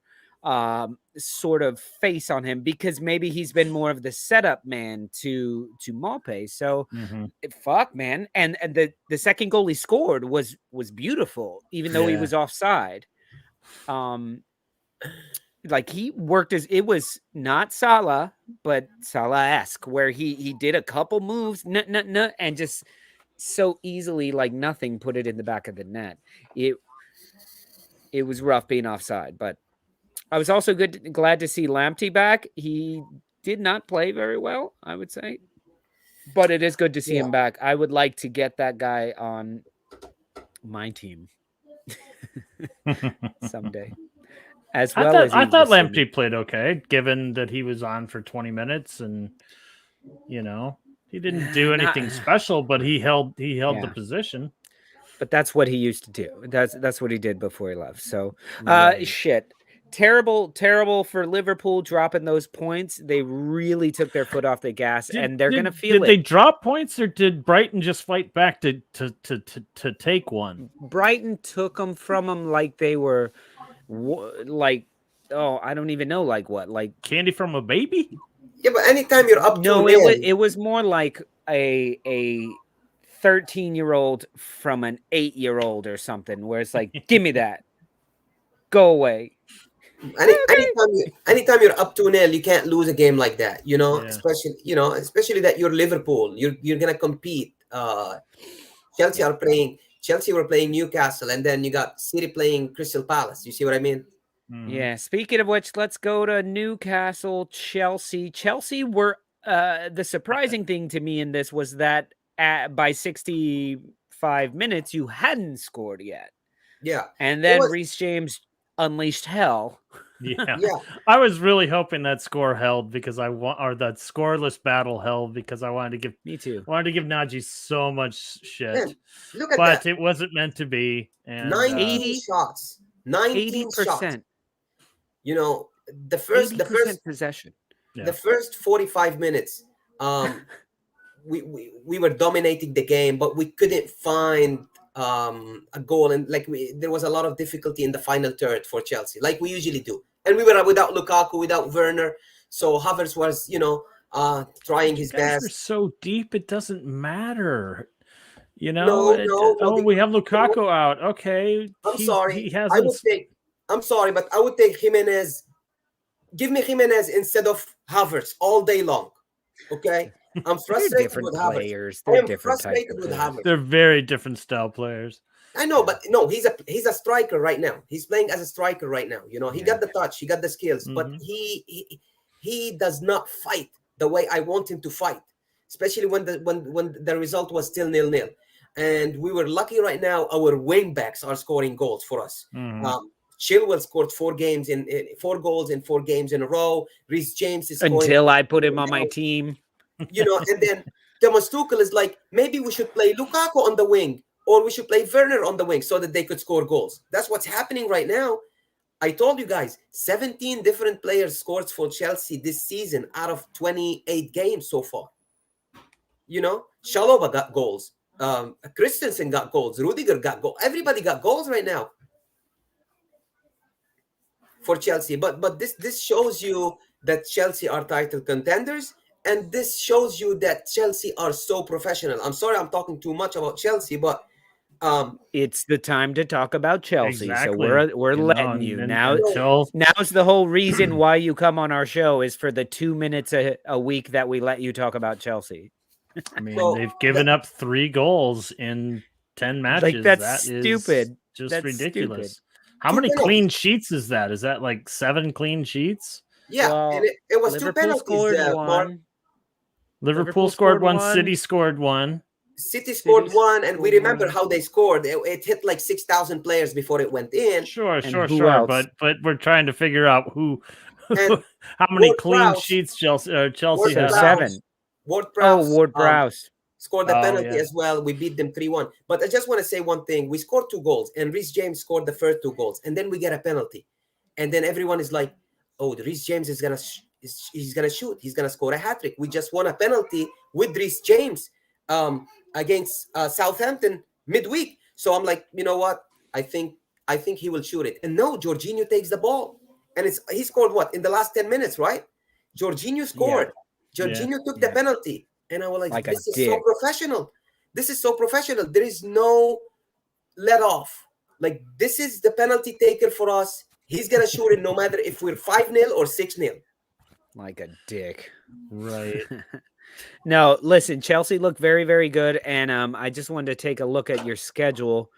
S4: sort of face on him, because maybe he's been more of the setup man to Maupay. So
S2: Mhm.
S4: fuck, man. And the second goal he scored was beautiful, even though he
S2: Yeah.
S4: was offside. Like he worked it was not Salah, but Salah-esque, where he did a couple moves, and just so easily, like nothing, put it in the back of the net. It was rough being offside, but I was also glad to see Lamptey back. He did not play very well, I would say, but it is good to see him back. I would like to get that guy on my team someday. As well as
S2: I thought
S4: Iverson.
S2: Lamptey played okay, given that he was on for 20 minutes, and he didn't do anything special, but he held the position.
S4: But that's what he used to do. That's what he did before he left. So,
S2: Right.
S4: shit. Terrible for Liverpool dropping those points. They really took their foot off the gas, and they're gonna feel
S2: Did
S4: it.
S2: they drop points, or did Brighton just fight back to take one?
S4: Brighton took them from them like they were, like, I don't even know, like what, like
S2: Candy from a baby?
S3: yeah. But anytime you're up
S4: no,
S3: 2-0,
S4: it was more like a 13-year-old from an 8-year-old or something, where it's like, give me that, go away.
S3: anytime you're up 2-0, you can't lose a game like that.
S2: Yeah.
S3: Especially that you're Liverpool. You're gonna compete. Chelsea were playing Newcastle, and then you got City playing Crystal Palace. You see what I mean?
S2: Mhm.
S4: Yeah. Speaking of which, let's go to Newcastle, Chelsea. Chelsea were the surprising thing to me in this was that by 65 minutes you hadn't scored yet,
S3: Yeah.
S4: and then
S3: was-
S4: Reece James unleashed hell.
S2: Yeah.
S3: Yeah.
S2: I was really hoping that score held because or that scoreless battle held because I wanted to give
S4: Me too.
S2: Najee so much shit.
S3: Man, look at
S2: But
S3: that.
S2: it wasn't meant to be. And
S3: 19 shots. 19 shots.
S4: 80%.
S3: The first
S4: 80% possession.
S2: Yeah.
S3: the first 45 minutes, we were dominating the game, but we couldn't find a goal, and like there was a lot of difficulty in the final third for Chelsea, like we usually do. And we were without Lukaku, without Werner, so Havertz was, trying his
S2: You guys are
S3: best.
S2: so deep, it doesn't matter.
S3: No,
S2: We have Lukaku out. Okay,
S3: I'm
S2: he
S3: sorry.
S2: hasn't.
S3: I'm sorry, but I would take Jimenez. Give me Jimenez instead of Havertz all day long. Okay, I'm
S4: They're
S3: frustrated
S4: different
S3: with Havertz.
S4: players.
S3: I
S4: They're
S3: am
S4: different types
S3: frustrated
S4: of
S3: with
S4: players.
S3: Havertz.
S2: They're very different style players.
S3: I know, but no, he's a striker right now. He's playing as a striker right now. He got the touch, he got the skills, but he does not fight the way I want him to fight, especially when the result was still 0-0. And we were lucky right now. Our wing backs are scoring goals for us. Chilwell scored 4 goals in 4 games in a row. Reece James is scoring
S4: Until I put him on my team.
S3: And then Thomas Tuchel is like, maybe we should play Lukaku on the wing, or we should play Werner on the wing so that they could score goals. That's what's happening right now. I told you guys, 17 different players scored for Chelsea this season out of 28 games so far. Chalobah got goals. Christensen got goals. Rudiger got goals. Everybody got goals right now for Chelsea. But this shows you that Chelsea are title contenders, and this shows you that Chelsea are so professional. I'm sorry I'm talking too much about Chelsea, but
S4: it's the time to talk about Chelsea.
S2: Exactly.
S4: So we're letting you now.
S2: Until
S4: Now's the whole reason why you come on our show is for the 2 minutes a week that we let you talk about Chelsea.
S2: I mean, they've given up 3 goals in 10 matches.
S4: Like, that's
S2: that
S4: stupid.
S2: Just
S4: That's
S2: ridiculous.
S4: stupid.
S2: How many clean sheets is that? Is that like 7 clean sheets?
S3: Yeah,
S4: Well,
S3: and it was 2
S4: Liverpool
S3: penalties.
S4: scored
S3: Mark.
S4: one.
S2: Liverpool scored one. City scored one.
S3: City scored one, and we
S4: scored
S3: remember
S4: one.
S3: how they scored. It hit like 6,000 players before it went in.
S2: Sure.
S4: who else?
S2: But we're trying to figure out who
S3: And
S2: how many
S3: Ward
S2: clean
S3: Prowse-
S2: sheets Chelsea
S3: Ward
S2: has.
S3: Prowse-
S4: 7.
S3: Ward-Prowse,
S4: Ward-Prowse.
S3: scored the
S2: Oh,
S3: penalty
S2: yeah.
S3: as well. We beat them 3-1. But I just want to say one thing. We scored 2 goals, and Reece James scored the first 2 goals, and then we get a penalty. And then everyone is like, oh, Reece James is going to he's going to shoot. He's going to score a hat-trick. We just won a penalty with Reece James against Southampton midweek. So I'm like, you know what? I think he will shoot it. And no, Jorginho takes the ball. And he scored what? In the last 10 minutes, right? Jorginho scored.
S2: Yeah.
S3: Jorginho took the penalty. And I was like,
S4: a
S3: this is
S4: dick.
S3: so professional. This is so professional. There is no let off. Like, this is the penalty taker for us. He's going to shoot it no matter if we're 5-0 or 6-0.
S4: Like a dick.
S2: Right.
S4: No, listen, Chelsea looked very, very good. And I just wanted to take a look at your schedule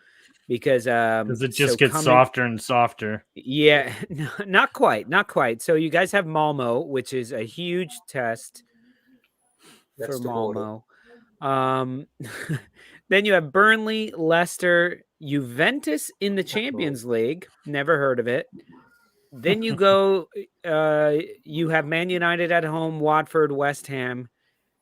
S4: because
S2: it just gets softer and softer.
S4: Yeah, no, not quite. So you guys have Malmo, which is a huge test
S3: That's
S4: for
S3: tomorrow.
S4: Malmo. Then you have Burnley, Leicester, Juventus in the Champions League. Never heard of it. Then you go, you have Man United at home, Watford, West Ham.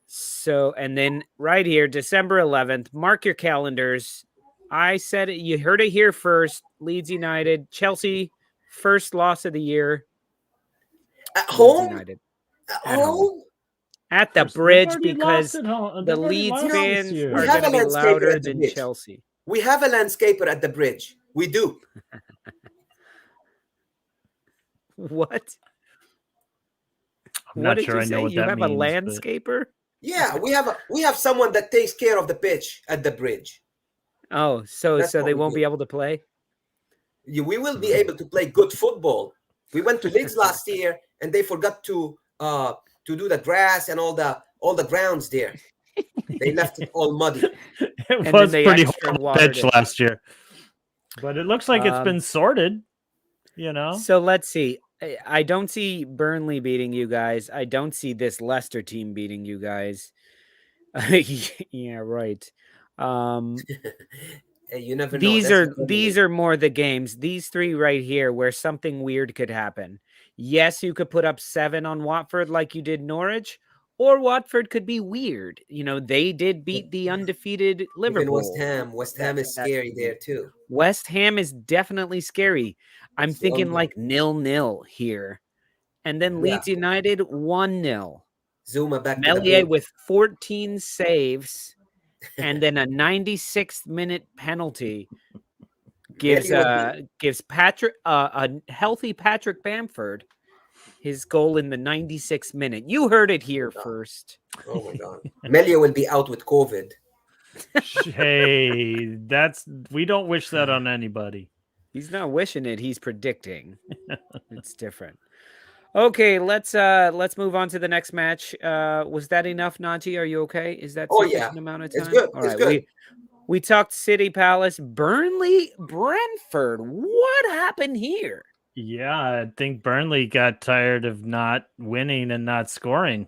S4: So, and then right here, December 11th, mark your calendars. I said it, you heard it here first. Leeds United, Chelsea, first loss of the year.
S3: At
S4: Leeds
S3: home?
S4: United.
S3: At home?
S4: At the
S2: They've
S4: bridge
S2: already
S4: because
S2: lost at home.
S4: the
S2: They've already
S4: Leeds
S2: lost this
S4: fans
S2: year.
S4: are
S3: We have
S4: going to
S3: a
S4: be
S3: landscaper
S4: louder
S3: at the
S4: than
S3: bridge.
S4: Chelsea.
S3: We have a landscaper at the bridge. We do.
S4: What?
S2: I'm
S4: What
S2: not
S4: did
S2: sure
S4: you
S2: I
S4: say?
S2: know what
S4: You
S2: that
S4: have
S2: means.
S4: a
S2: but-
S4: landscaper?
S3: Yeah, we have someone that takes care of the pitch at the bridge.
S4: Oh, so
S3: That's what
S4: they
S3: we
S4: won't
S3: do.
S4: be able to play?
S3: We will be able to play good football. We went to Leeds last year, and they forgot to do the grass and all the grounds there. They left it all muddy.
S2: It
S4: then
S2: was
S4: they
S2: pretty
S4: extra
S2: horrible
S4: watered
S2: pitch
S4: it.
S2: last year. But it looks like it's been sorted,
S4: So let's see. I don't see Burnley beating you guys. I don't see this Leicester team beating you guys. Yeah, right.
S3: You never know.
S4: These
S3: That's the
S4: these are more the games. These 3 right here where something weird could happen. Yes, you could put up 7 on Watford like you did Norwich, or Watford could be weird. They did beat the undefeated Liverpool.
S3: Even West Ham is scary there too.
S4: West Ham is definitely scary. I'm thinking
S3: London.
S4: like 0-0 here. And then
S3: Yeah.
S4: Leeds United 1-0.
S3: Zuma back to the
S4: Melier
S3: booth.
S4: with 14 saves and then a 96th minute penalty gives Patrick a healthy Patrick Bamford his goal in the 96th minute. You heard it here first.
S3: Oh my God. Melia will be out with COVID.
S2: Hey, we don't wish that on anybody.
S4: He's not wishing it, he's predicting. It's different. Okay, let's move on to the next match. Was that enough, Najee? Are you okay? Is that sufficient amount of time?
S3: It's good.
S4: All
S3: it's
S4: right,
S3: good.
S4: we talked City Palace, Burnley, Brentford. What happened here?
S2: Yeah, I think Burnley got tired of not winning and not scoring.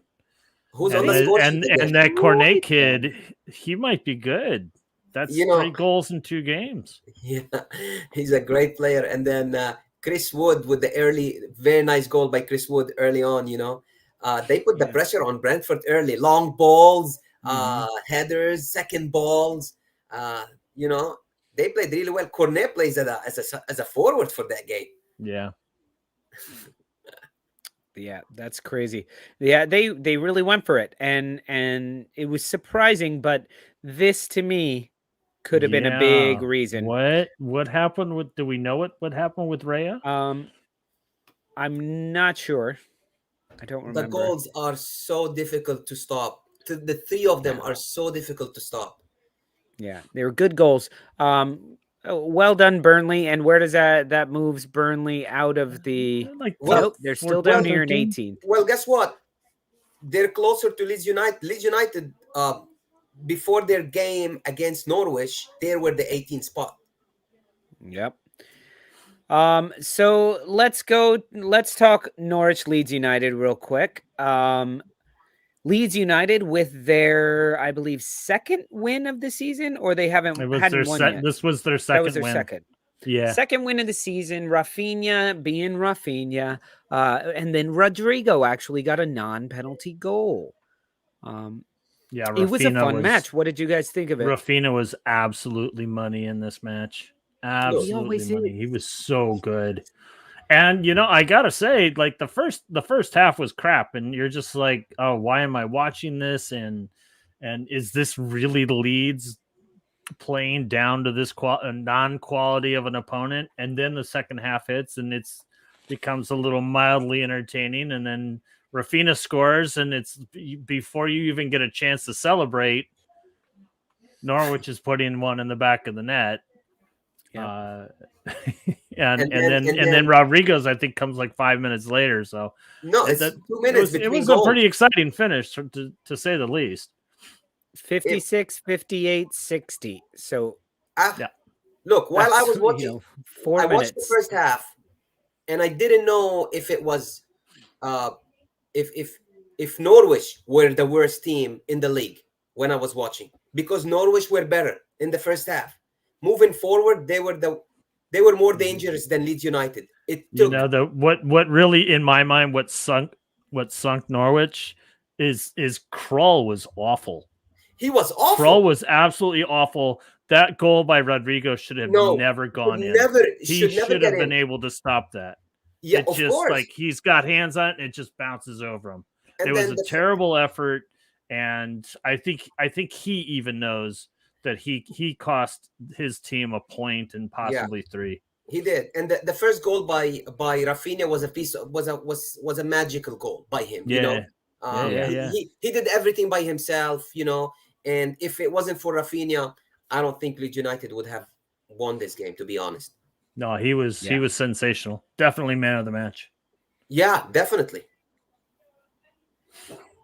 S3: Who's on the score sheet
S2: and
S3: again?
S2: that Cornet kid, he might be good. That's 3 goals in 2 games.
S3: Yeah, he's a great player. And then Chris Wood with the very nice goal by Chris Wood early on. They put the pressure on Brentford early. Long balls, headers, second balls. They played really well. Cornet plays as a forward for that game.
S2: Yeah.
S4: Yeah, that's crazy. Yeah, they really went for it, and it was surprising. But this, to me, could have been a big reason.
S2: What happened with? Do we know what happened with Raya?
S4: I'm not sure. I don't remember.
S3: The goals are so difficult to stop. The 3 of them are so difficult to stop.
S4: Yeah, they were good goals. Well done, Burnley. And where does that moves Burnley out of the? They're still down here in 18th.
S3: Well, guess what? They're closer to Leeds United. Leeds United, before their game against Norwich, they were the 18th spot.
S4: Yep. So let's talk Norwich Leeds United real quick. Leeds United with their, I believe, second win of the season, or they hadn't won yet.
S2: This was their second win.
S4: That was their second.
S2: Yeah.
S4: Second win of the season. Rafinha being Rafinha. And then Rodrigo actually got a non-penalty goal.
S2: Yeah,
S4: it was a fun match. What did you guys think of it?
S2: Rafinha was absolutely money in this match. Absolutely money. He was so good. And I gotta say, like the first half was crap, and you're just like, oh, why am I watching this? And is this really Leeds playing down to this non-quality of an opponent? And then the second half hits, and it's becomes a little mildly entertaining. And then Rafinha scores, and it's before you even get a chance to celebrate, Norwich is putting one in the back of the net. Yeah. and then Rodrigo's, I think, comes like 5 minutes later. So
S3: no, it's 2 minutes.
S2: It was a pretty exciting finish, to say the least.
S4: 56, 58, 60. So
S3: look, while I was watching,
S4: 4 minutes.
S3: I watched the first half, and I didn't know if it was if Norwich were the worst team in the league when I was watching, because Norwich were better in the first half. Moving forward, they were more dangerous than Leeds United.
S2: What really, in my mind, what sunk Norwich is Krul was awful.
S3: He was awful.
S2: Krul was absolutely awful. That goal by Rodrigo should have never gone in. He should have been able to stop that.
S3: Yeah,
S2: of course. Like, he's got hands on it, and it just bounces over him. And it was a terrible effort, and I think he even knows that he cost his team a point and possibly 3.
S3: He did, and the first goal by Rafinha was a magical goal by him.
S2: Yeah.
S3: He did everything by himself. And if it wasn't for Rafinha, I don't think Leeds United would have won this game, to be honest.
S2: No, he was sensational. Definitely man of the match.
S3: Yeah, definitely.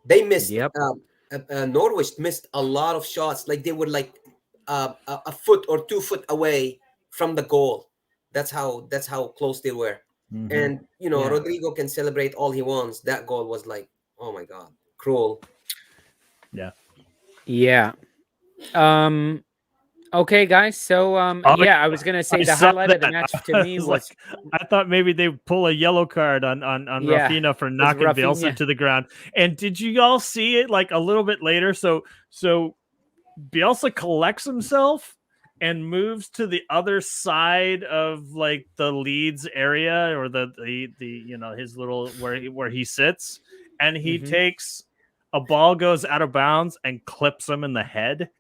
S3: They missed. Norwich missed a lot of shots. Like, they were like a foot or 2 foot away from the goal. That's how close they were. Mm-hmm. And Rodrigo can celebrate all he wants. That goal was like, oh my God, cruel.
S2: Yeah.
S4: Yeah. Okay, guys. So, I was gonna say the highlight of the match to me was
S2: I thought maybe they pull a yellow card on Rafinha for knocking Bielsa to the ground. And did you all see it like a little bit later? So Bielsa collects himself and moves to the other side of like the Leeds area, or the his little where he sits, and he takes a ball goes out of bounds and clips him in the head.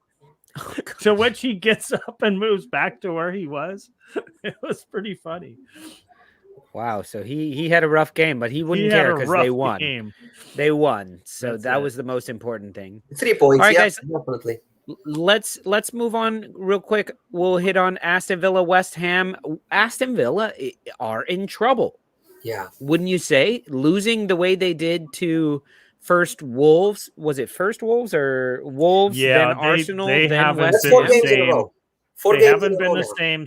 S4: Oh,
S2: To which he gets up and moves back to where he was. It was pretty funny.
S4: Wow, so he had a rough game, but he wouldn't
S2: He had
S4: care
S2: a
S4: because
S2: rough
S4: they won.
S2: game.
S4: They won, so
S2: That's
S4: that
S2: it.
S4: was the most important thing.
S3: 3 points.
S4: All right,
S3: Yeah,
S4: guys.
S3: definitely.
S4: Let's move on real quick. We'll hit on Aston Villa, West Ham. Aston Villa are in trouble,
S3: Yeah.
S4: wouldn't you say? Losing the way they did to first Wolves. Was it first Wolves or Wolves,
S2: Yeah,
S4: then Arsenal,
S2: they
S4: then
S2: haven't
S4: West
S3: That's
S2: been
S3: 4
S2: the
S4: Ham?
S3: games in a
S2: same.
S3: row. 4
S2: They
S3: games in
S2: haven't
S3: a
S2: been
S3: row
S2: the
S3: now.
S2: same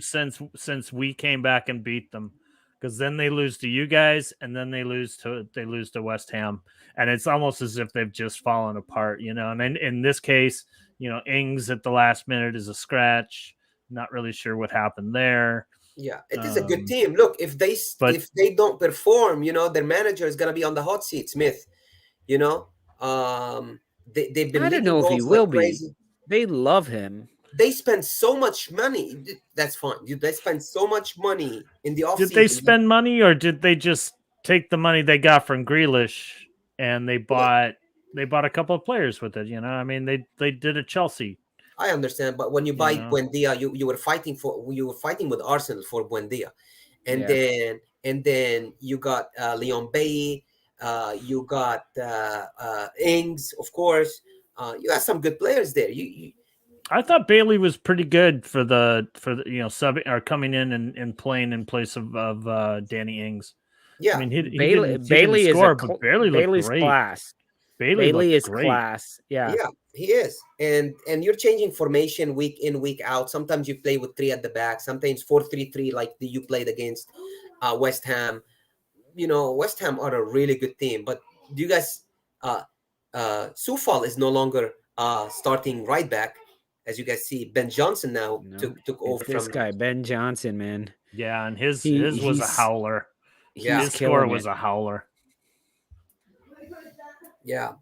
S2: since we came back and beat them. Because then they lose to you guys, and then they lose to West Ham, and it's almost as if they've just fallen apart, you know. And in this case, you know, Ings at the last minute is a scratch. Not really sure what happened there.
S3: Yeah, it is a good
S2: Um,
S3: team. Look,
S2: but
S3: if they don't perform, you know, their manager is gonna be on the hot seat, Smith. You know, they've been
S4: I don't
S3: leaking
S4: know if he
S3: goals like
S4: will be.
S3: crazy.
S4: They love him.
S3: They spend so much money. That's fine. They spend so much money in the off
S2: did they
S3: season.
S2: spend money, or did they just take the money they got from Grealish and they bought a couple of players with it? You know, I mean, they did a Chelsea.
S3: I understand, but when you
S2: You
S3: buy
S2: know.
S3: Buendia, you were fighting with Arsenal for Buendia, and
S4: Yeah.
S3: then you got Leon Bailey, you got Ings, of course. You got some good players there. You
S2: I thought Bailey was pretty good for the you know sub or coming in and playing in place of Danny Ings. I
S3: yeah.
S2: mean, he didn't
S4: Bailey is
S2: score, but Bailey looked
S4: Bailey's
S2: great.
S4: class.
S2: Bailey
S4: Bailey
S2: looked
S4: is
S2: great.
S4: class. Yeah.
S3: Yeah, he is. And you're changing formation week in, week out. Sometimes you play with 3 at the back, sometimes 4-3-3 like you played against West Ham. You know, West Ham are a really good team, but do you guys Sufal is no longer starting right back. As you guys see, Ben Johnson now
S4: No,
S3: took over
S4: it's this
S3: from
S4: guy, Ben Johnson, man.
S2: Yeah, and his
S4: He-
S2: was a
S4: he's-
S2: howler.
S3: Yeah.
S4: He's
S2: His score
S4: killing
S2: was
S4: it.
S2: a howler.
S3: Yeah.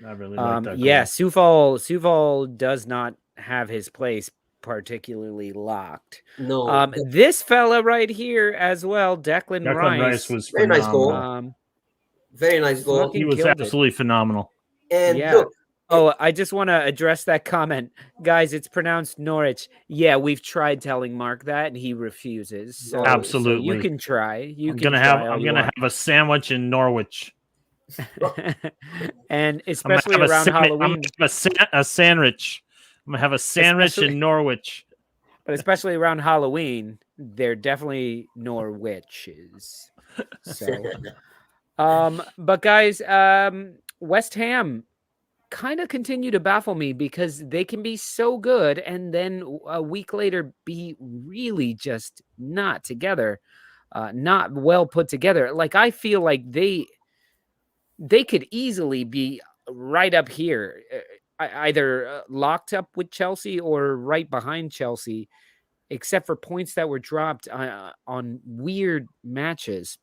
S2: I really like that.
S4: Yeah,
S2: goal.
S4: Sufal does not have his place particularly locked.
S3: No.
S4: This fella right here as well, Declan
S2: Declan Rice
S4: Rice.
S2: was
S3: Very nice goal.
S2: phenomenal.
S3: Very nice goal.
S4: fucking
S2: He was
S4: killed it.
S2: absolutely phenomenal.
S3: And
S4: Yeah.
S3: look,
S4: Oh, I just want to address that comment. Guys, it's pronounced Norwich. Yeah, we've tried telling Mark that and he refuses. So,
S2: Absolutely.
S4: so you can try. I'm
S2: I'm gonna have a sandwich in Norwich.
S4: And
S2: I'm
S4: especially
S2: gonna
S4: around
S2: have
S4: Halloween.
S2: a sandwich. I'm gonna have a sandwich
S4: Especially-
S2: in Norwich.
S4: But especially around Halloween, they're definitely Norwiches. So but guys, West Ham kind of continue to baffle me because they can be so good and then a week later be really just not together, not well put together. Like I feel like they could easily be right up here, either locked up with Chelsea or right behind Chelsea, except for points that were dropped on weird matches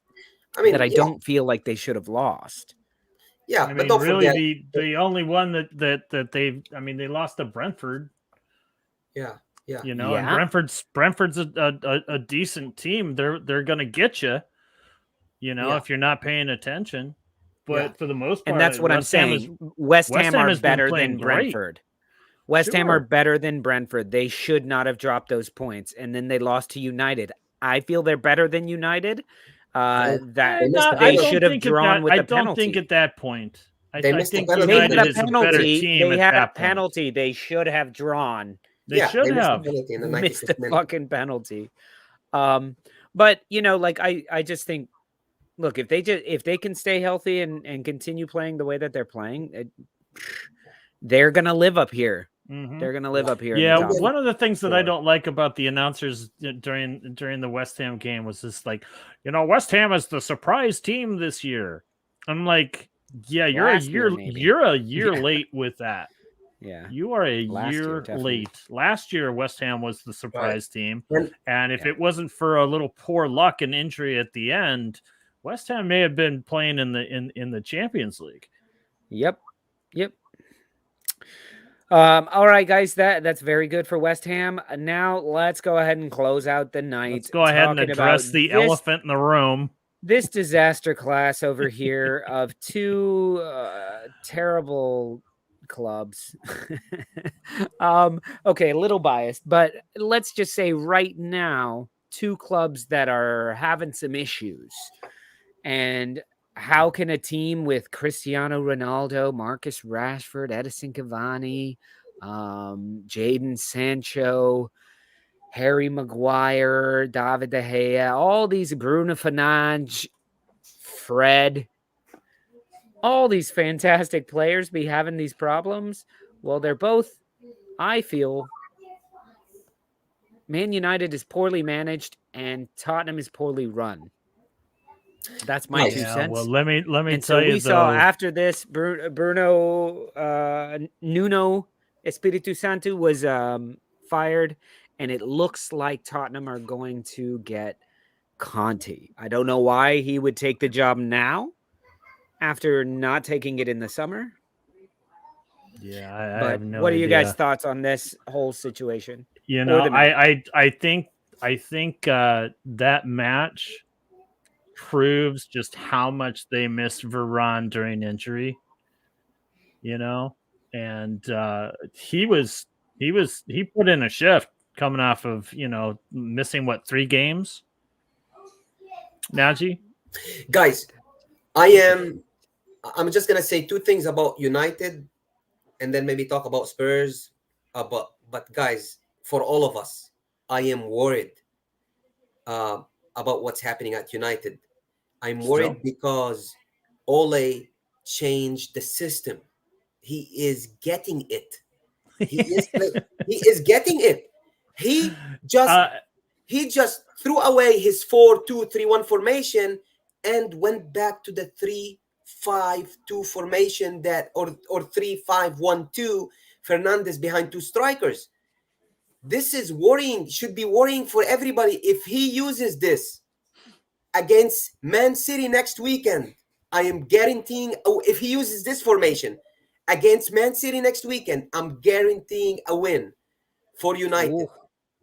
S3: I mean,
S4: that I
S3: yeah,
S4: don't feel like they should have lost.
S3: yeah,
S2: I
S3: but
S2: mean,
S3: don't
S2: really,
S3: forget.
S2: the only one that they lost to Brentford.
S3: Yeah, yeah.
S2: You know, and
S4: Yeah.
S2: Brentford's a decent team. They're gonna get you. You know,
S3: Yeah.
S2: if you're not paying attention. But
S3: Yeah.
S2: for the most part,
S4: And that's what I'm
S2: West Ham is-
S4: saying. West Ham are
S2: has been
S4: better
S2: playing
S4: than
S2: great.
S4: Brentford. West Ham are
S2: Sure.
S4: better than Brentford. They should not have dropped those points. And then they lost to United. I feel they're better than United. That
S3: They missed the
S4: they
S3: penalty.
S4: should have drawn with
S2: I
S4: a
S2: don't
S4: penalty.
S2: think at that point. I
S3: They missed the
S2: think
S3: penalty.
S4: They
S2: United
S4: had a
S2: is a better
S4: penalty.
S2: team
S4: They
S2: at
S4: had a
S2: that point.
S4: penalty. They should have drawn.
S2: They should
S3: they missed the
S2: have.
S3: penalty in the
S4: Missed
S3: 95th
S4: the
S3: minute.
S4: fucking penalty. But you know, like I just think, look, if they can stay healthy and continue playing the way that they're playing, they're gonna live up here.
S2: Mhm.
S4: They're gonna live up here. in the
S2: Yeah,
S4: top
S2: one of the things that I
S4: four.
S2: don't like about the announcers during the West Ham game was this, like, you know, West Ham is the surprise team this year. I'm like, yeah, you're
S4: Last year, maybe.
S2: a year
S4: Yeah.
S2: late with that.
S4: Yeah.
S2: You are a
S4: Last year,
S2: year
S4: definitely.
S2: late. Last year, West Ham was the surprise team,
S3: And-
S2: and if
S4: Yeah.
S2: it wasn't for a little poor luck and injury at the end, West Ham may have been playing in the Champions League.
S4: Yep. All right, guys, that's very good for West Ham. Now let's go ahead and close out the night.
S2: Let's go ahead and
S4: talking
S2: address
S4: about
S2: the
S4: this-
S2: elephant in the room.
S4: this disaster class over here of two terrible clubs. Okay, a little biased, but let's just say right now, two clubs that are having some issues. And how can a team with Cristiano Ronaldo, Marcus Rashford, Edison Cavani, Jadon Sancho, Harry Maguire, David De Gea, all these Bruno Fernandes, Fred, all these fantastic players be having these problems? Well, they're both, I feel, Man United is poorly managed and Tottenham is poorly run. That's my
S3: Nice.
S4: 2
S2: Yeah,
S4: cents.
S2: well, let me
S4: And
S2: tell
S4: so
S2: you
S4: we saw
S2: though.
S4: after this, Nuno Espiritu Santo was fired, and it looks like Tottenham are going to get Conte. I don't know why he would take the job now after not taking it in the summer.
S2: Yeah, I
S4: But
S2: have no
S4: what are you guys'
S2: idea.
S4: thoughts on this whole situation?
S2: You
S4: Or
S2: know,
S4: the match?
S2: I think that match proves just how much they missed Varane during injury. You know, and he put in a shift coming off of missing what 3 games. Najee,
S3: Guys, I'm just gonna say two things about United, and then maybe talk about Spurs. But guys, for all of us, I am worried uh, about what's happening at United. I'm
S2: still.
S3: worried because Ole changed the system. He is getting it. He is he is getting it. He just
S2: uh,
S3: he just threw away his 4-2-3-1 formation and went back to the 3-5-2 formation, that or 3-5-1-2, Fernandez behind two strikers. This is worrying, should be worrying for everybody. If he uses this against Man City next weekend, I am guaranteeing, if he uses this formation against Man City next weekend, I'm guaranteeing a win for United.
S4: Ooh,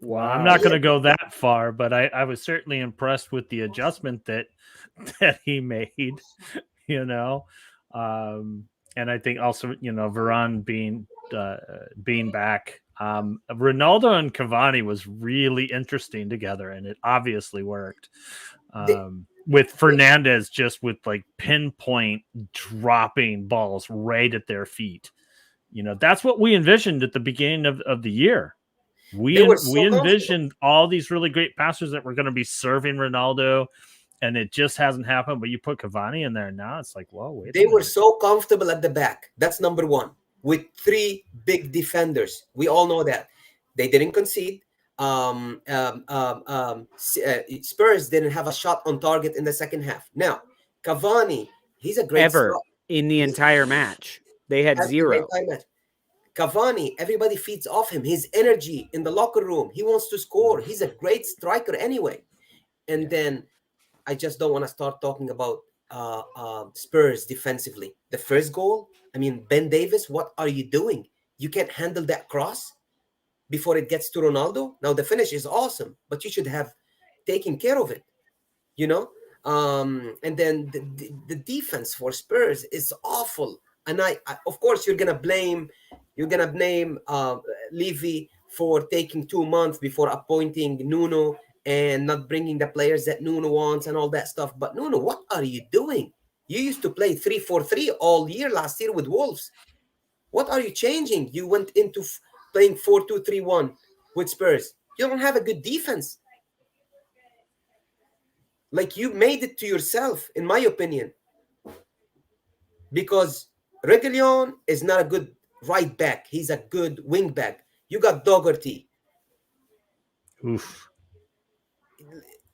S2: well, I'm
S4: wow.
S2: not going to go that far, but I was certainly impressed with the adjustment that he made. You know, and I think also Varane being back. Ronaldo and Cavani was really interesting together, and it obviously worked.
S3: The-
S2: With Fernandez just with like pinpoint dropping balls right at their feet. That's what we envisioned at the beginning of the year.
S3: They were
S2: We
S3: so comfortable.
S2: envisioned all these really great passers that were going to be serving Ronaldo, and it just hasn't happened. But you put Cavani in there now, it's like, whoa, wait a
S3: They were
S2: minute.
S3: so comfortable at the back. That's number one. With three big defenders, we all know that they didn't concede. Spurs didn't have a shot on target in the second half. Now, Cavani, he's a great
S4: Ever
S3: striker.
S4: in the entire match. They had zero.
S3: Cavani, everybody feeds off him. His energy in the locker room, he wants to score. He's a great striker anyway. And then I just don't want to start talking about Spurs defensively. The first goal, I mean, Ben Davis, what are you doing? You can't handle that cross before it gets to Ronaldo. Now, the finish is awesome, but you should have taken care of it, you know? And then the defense for Spurs is awful. And of course, you're gonna blame Levy for taking 2 months before appointing Nuno and not bringing the players that Nuno wants and all that stuff. But Nuno, what are you doing? You used to play 3-4-3 all year last year with Wolves. What are you changing? You went into playing 4-2-3-1 with Spurs. You don't have a good defense. Like, you made it to yourself, in my opinion, because Reguilon is not a good right back. He's a good wing back. You got Dougherty
S2: Oof.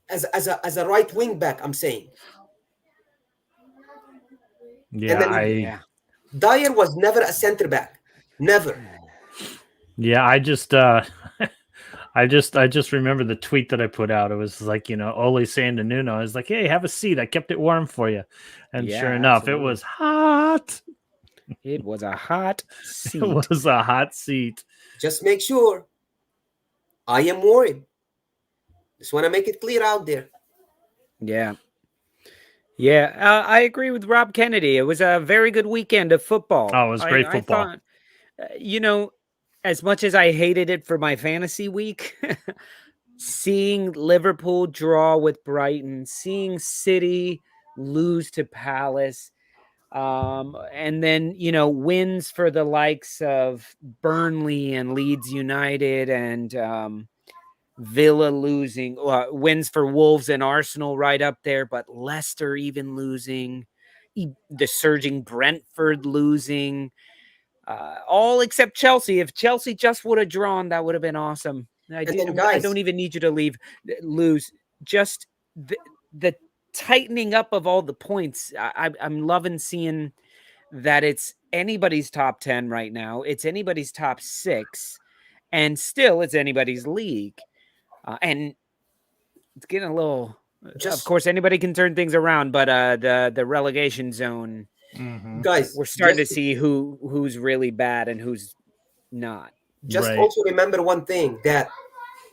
S3: as a right wing back, I'm saying.
S2: Yeah,
S3: And then
S4: Yeah.
S3: Dyer was never a center back. Never.
S2: I just I just remember the tweet that I put out. It was like, Ole saying to Nuno, I was like, hey, have a seat. I kept it warm for you. And
S4: Yeah,
S2: sure enough,
S4: absolutely.
S2: it was hot.
S4: It was a hot seat.
S2: It was a hot seat.
S3: Just make sure. I am worried. Just want to make it clear out there.
S4: Yeah. Yeah, I agree with Rob Kennedy. It was a very good weekend of football.
S2: Oh, it was great
S4: I
S2: football.
S4: thought, as much as I hated it for my fantasy week, seeing Liverpool draw with Brighton, seeing City lose to Palace, and then wins for the likes of Burnley and Leeds United and Villa losing, wins for Wolves and Arsenal right up there, but Leicester even losing, the surging Brentford losing, all except Chelsea. If Chelsea just would have drawn, that would have been awesome.
S3: And then,
S4: I
S3: guys,
S4: don't even need you to lose. Just the tightening up of all the points. I'm loving seeing that it's anybody's top 10 right now. It's anybody's top 6, and still it's anybody's league. And it's getting a little. Of
S3: just
S4: course, anybody can turn things around, but the relegation zone,
S3: guys,
S4: we're starting to see who's really bad and who's not.
S3: just
S2: Right.
S3: also remember one thing, that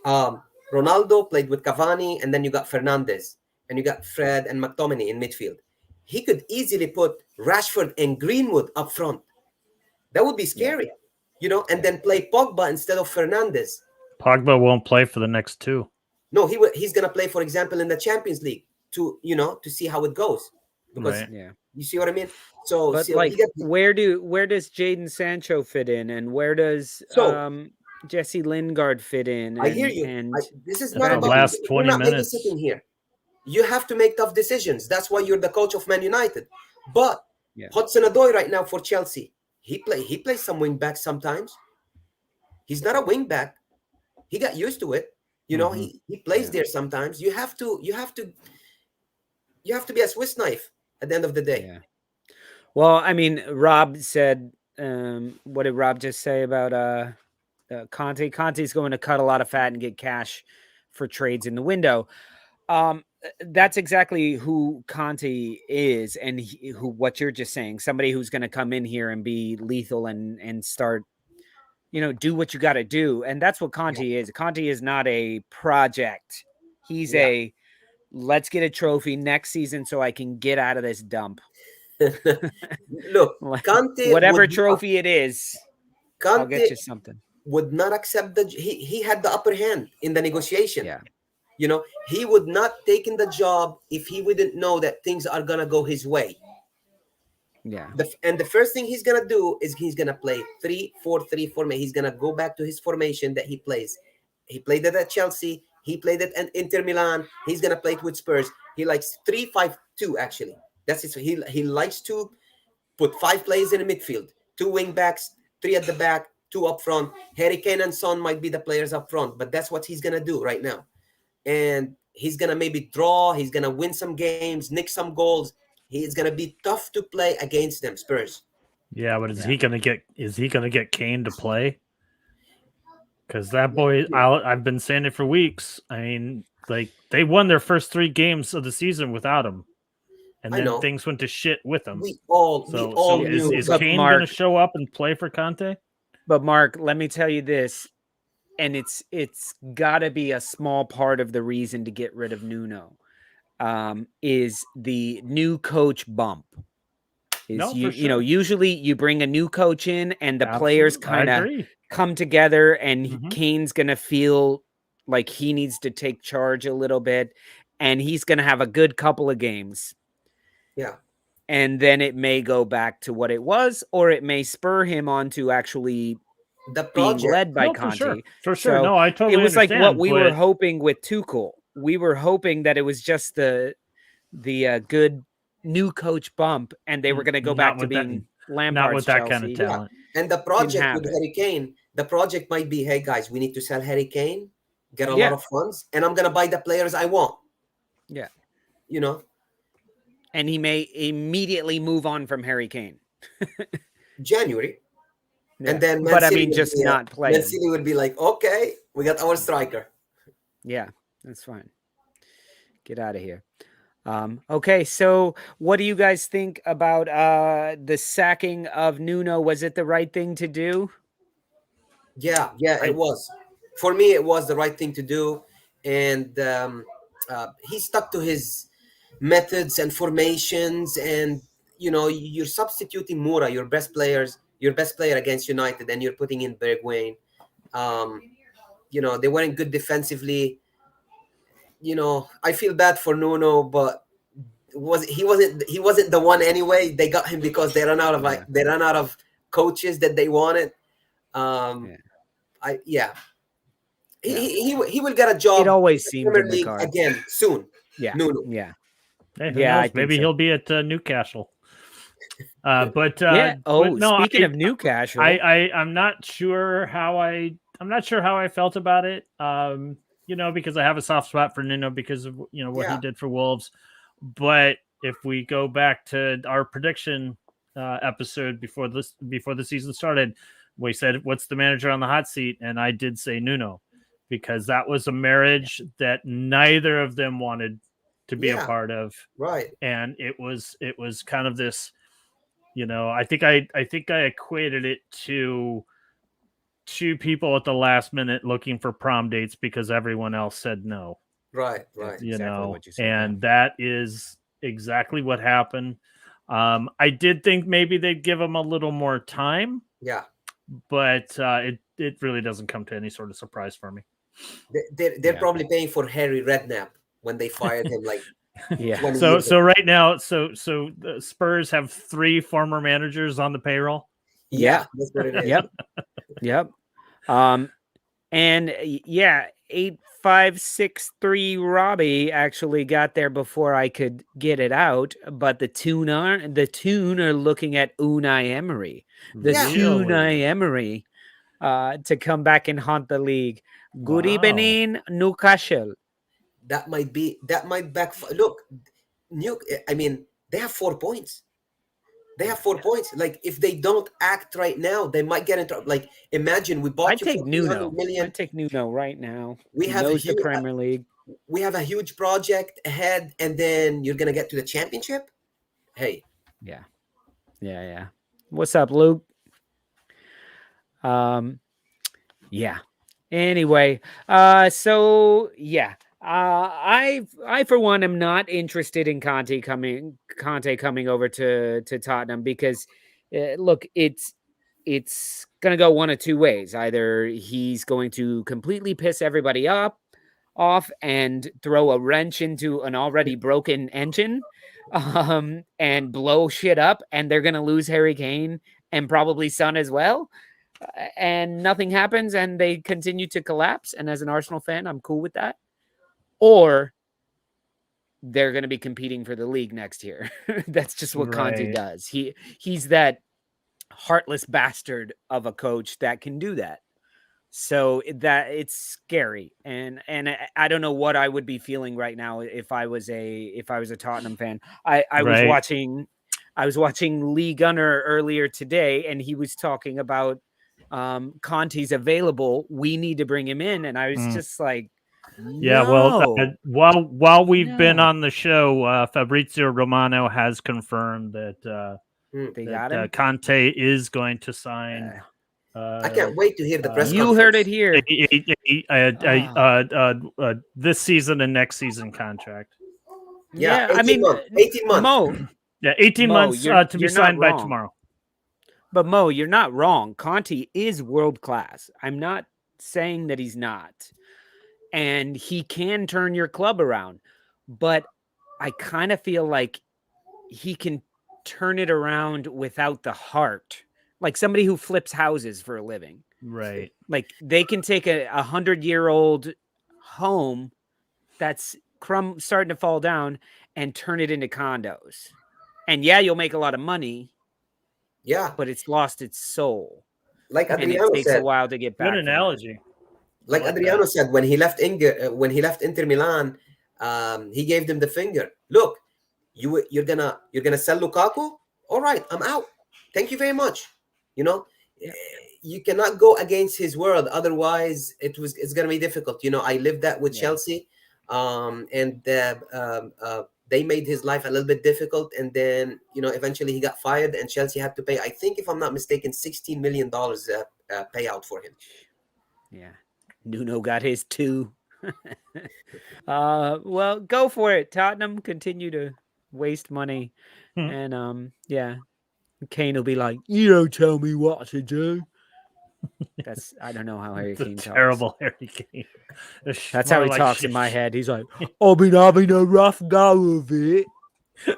S3: Ronaldo played with Cavani, and then you got Fernandes, and you got Fred and McTominay in midfield. He could easily put Rashford and Greenwood up front. That would be scary, and then play Pogba instead of Fernandes.
S2: Pogba won't play for the next 2.
S3: No, he's gonna play, for example, in the Champions League to see how it goes, because
S2: Right.
S4: Yeah.
S3: you see what I mean. So,
S4: But
S3: so he got,
S4: where does Jaden Sancho fit in, and where does
S3: so
S4: Jesse Lingard fit in?
S3: I hear you.
S4: And
S3: This is
S2: That's
S3: not
S2: the
S3: about
S2: last
S3: we're
S2: 20
S3: not
S2: minutes.
S3: babysitting here. You have to make tough decisions. That's why you're the coach of Man United. But
S4: Yeah.
S3: Hudson-Odoi right now for Chelsea, he plays some wing back sometimes. He's not a wing back. He got used to it. He plays there sometimes. You have to be a Swiss knife at the end of the day.
S4: Yeah. Well, I mean, Rob said, what did Rob just say about Conte? Conte's going to cut a lot of fat and get cash for trades in the window. That's exactly who Conte is, and what you're just saying. Somebody who's going to come in here and be lethal and start, do what you got to do, and that's what Conte is. Conte is not a project. He's a let's get a trophy next season so I can get out of this dump.
S3: Look, Conte
S4: whatever
S3: would
S4: trophy it is, I'll get
S3: Conte
S4: you something.
S3: would not accept he had the upper hand in the negotiation.
S4: Yeah.
S3: He would not take in the job if he wouldn't know that things are gonna go his way.
S4: Yeah.
S3: And the first thing he's gonna do is he's gonna play 3-4-3 formation. He's gonna go back to his formation that he plays. He played it at Chelsea. He played it at Inter Milan. He's gonna play it with Spurs. He likes 3-5-2 actually. That's it. So he likes to put 5 players in the midfield, 2 wing backs, 3 at the back, 2 up front. Harry Kane and Son might be the players up front, but that's what he's gonna do right now. And he's gonna maybe draw. He's gonna win some games, nick some goals. He's gonna be tough to play against them, Spurs.
S2: Yeah, but is he gonna get Kane to play? Because that boy, I've been saying it for weeks. I mean, like, they won their first 3 games of the season without him, and
S3: I
S2: then
S3: know.
S2: things went to shit with him.
S3: We all
S2: So
S3: knew.
S2: is
S4: But
S2: Kane
S4: Mark-
S2: gonna show up and play for Conte?
S4: But Mark, let me tell you this, and it's got to be a small part of the reason to get rid of Nuno, is the new coach bump.
S2: No, for sure.
S4: Usually you bring a new coach in and the players
S2: Absolutely. I
S4: kind of
S2: agree.
S4: come together, and
S2: Mhm.
S4: Kane's gonna feel like he needs to take charge a little bit, and he's gonna have a good couple of games.
S3: Yeah.
S4: And then it may go back to what it was, or it may spur him on to actually
S3: The
S4: being
S3: project.
S4: led by
S2: No,
S4: Conte.
S2: for sure.
S4: So
S2: No, I totally
S4: it was like
S2: understand,
S4: what we were
S2: but-
S4: hoping with Tuchel. We were hoping that it was just the good new coach bump, and they were going to go
S2: Not
S4: back to
S2: with that-
S4: being
S2: Not
S4: Lampard's
S2: with that
S4: Chelsea.
S2: kind of talent.
S3: And the project
S4: have
S3: with
S4: it.
S3: Harry Kane, the project might be, hey guys, we need to sell Harry Kane, get a
S4: Yeah.
S3: lot of funds, and I'm gonna buy the players I want.
S4: Yeah. And he may immediately move on from Harry Kane.
S3: January.
S4: Yeah.
S3: And then Man
S4: But I
S3: City
S4: mean,
S3: would
S4: just
S3: be,
S4: not play
S3: Man
S4: him.
S3: City would be like, okay, we got our striker.
S4: Yeah, that's fine. Get out of here. Okay, so what do you guys think about the sacking of Nuno? Was it the right thing to do?
S3: Yeah, it was. For me, it was the right thing to do. And he stuck to his methods and formations, and you're substituting Moura, your best player against United, and you're putting in Bergwijn. They weren't good defensively. I feel bad for Nuno, but he wasn't the one anyway. They got him because they ran out of coaches that they wanted. He will get a job.
S4: It always seemed
S3: Premier
S4: in the
S3: League
S4: cards.
S3: again soon.
S4: Yeah,
S3: Nuno.
S4: yeah.
S2: Hey, who
S4: Yeah,
S2: knows?
S4: I think
S2: Maybe
S4: so.
S2: he'll be at Newcastle. But
S4: Yeah.
S2: but no,
S4: speaking of Newcastle,
S2: I'm not sure how I felt about it. Because I have a soft spot for Nuno because of what he did for Wolves. But if we go back to our prediction episode before the season started, we said, "What's the manager on the hot seat?" And I did say Nuno, because that was a marriage that neither of them wanted to be a part of.
S3: Right.
S2: And it was kind of this, I think I equated it to two people at the last minute looking for prom dates because everyone else said no.
S3: Right.
S4: That's exactly what you said,
S2: and that is exactly what happened. I did think maybe they'd give him a little more time.
S3: Yeah.
S2: But it really doesn't come to any sort of surprise for me.
S3: They're probably paying for Harry Redknapp when they fired him, like.
S4: Yeah.
S2: So right now, so the Spurs have 3 former managers on the payroll.
S3: Yeah, that's what it is.
S4: Yep. And 8563 Robbie actually got there before I could get it out, but the tune are looking at Unai Emery. Unai Emery to come back and haunt the league. Good evening, Newcastle.
S3: That might backfire. Look, they have 4 points. They have 4 points. Like, if they don't act right now, they might get into, like, imagine we bought
S4: I'd take Nuno.
S3: million.
S4: I'd take Nuno right now.
S3: He
S4: knows the Premier League.
S3: We have a huge project ahead, and then you're gonna get to the championship. Hey.
S4: Yeah. What's up, Luke? Anyway, so yeah. I for one am not interested in Conte coming over to Tottenham because look, it's going to go one of two ways. Either he's going to completely piss everybody off and throw a wrench into an already broken engine and blow shit up, and they're going to lose Harry Kane and probably Son as well. And nothing happens and they continue to collapse. And as an Arsenal fan, I'm cool with that. Or they're going to be competing for the league next year. That's just what Conte does. He's that heartless bastard of a coach that can do that. So that it's scary. And I don't know what I would be feeling right now if I was a Tottenham fan. I was watching Lee Gunner earlier today, and he was talking about Conte's available. We need to bring him in. And I was just like,
S2: yeah, well, while we've been on the show, Fabrizio Romano has confirmed that Conte is going to sign.
S3: I can't wait to hear the press conference.
S4: You heard it here.
S2: This season and next season contract.
S3: Yeah, 18 months.
S4: Mo,
S2: 18 months to be signed by tomorrow.
S4: But Mo, you're not wrong. Conte is world class. I'm not saying that he's not. And he can turn your club around. But I kind of feel like he can turn it around without the heart. Like somebody who flips houses for a living.
S2: Right.
S4: Like they can take a 100-year-old home that's starting to fall down and turn it into condos. And yeah, you'll make a lot of money.
S3: Yeah.
S4: But it's lost its soul.
S3: Like Adriano said.
S4: And it takes a while to get back.
S2: Good analogy.
S3: Like Adriano said, when he left Inter Milan, he gave them the finger. Look, you're gonna sell Lukaku? All right, I'm out. Thank you very much. You cannot go against his word. Otherwise, it's gonna be difficult. I lived that with Chelsea, and they made his life a little bit difficult. And then eventually he got fired, and Chelsea had to pay, I think, if I'm not mistaken, $16 million payout for him.
S4: Yeah. Nuno got his too. Well, go for it. Tottenham continue to waste money,
S2: Hmm.
S4: and yeah, Kane will be like, "You don't tell me what to do." I don't know how Harry
S2: The
S4: Kane talks.
S2: terrible Harry Kane.
S4: That's
S2: More
S4: how he
S2: like
S4: talks
S2: shit.
S4: in my head. He's like, "I've been having a rough go of it."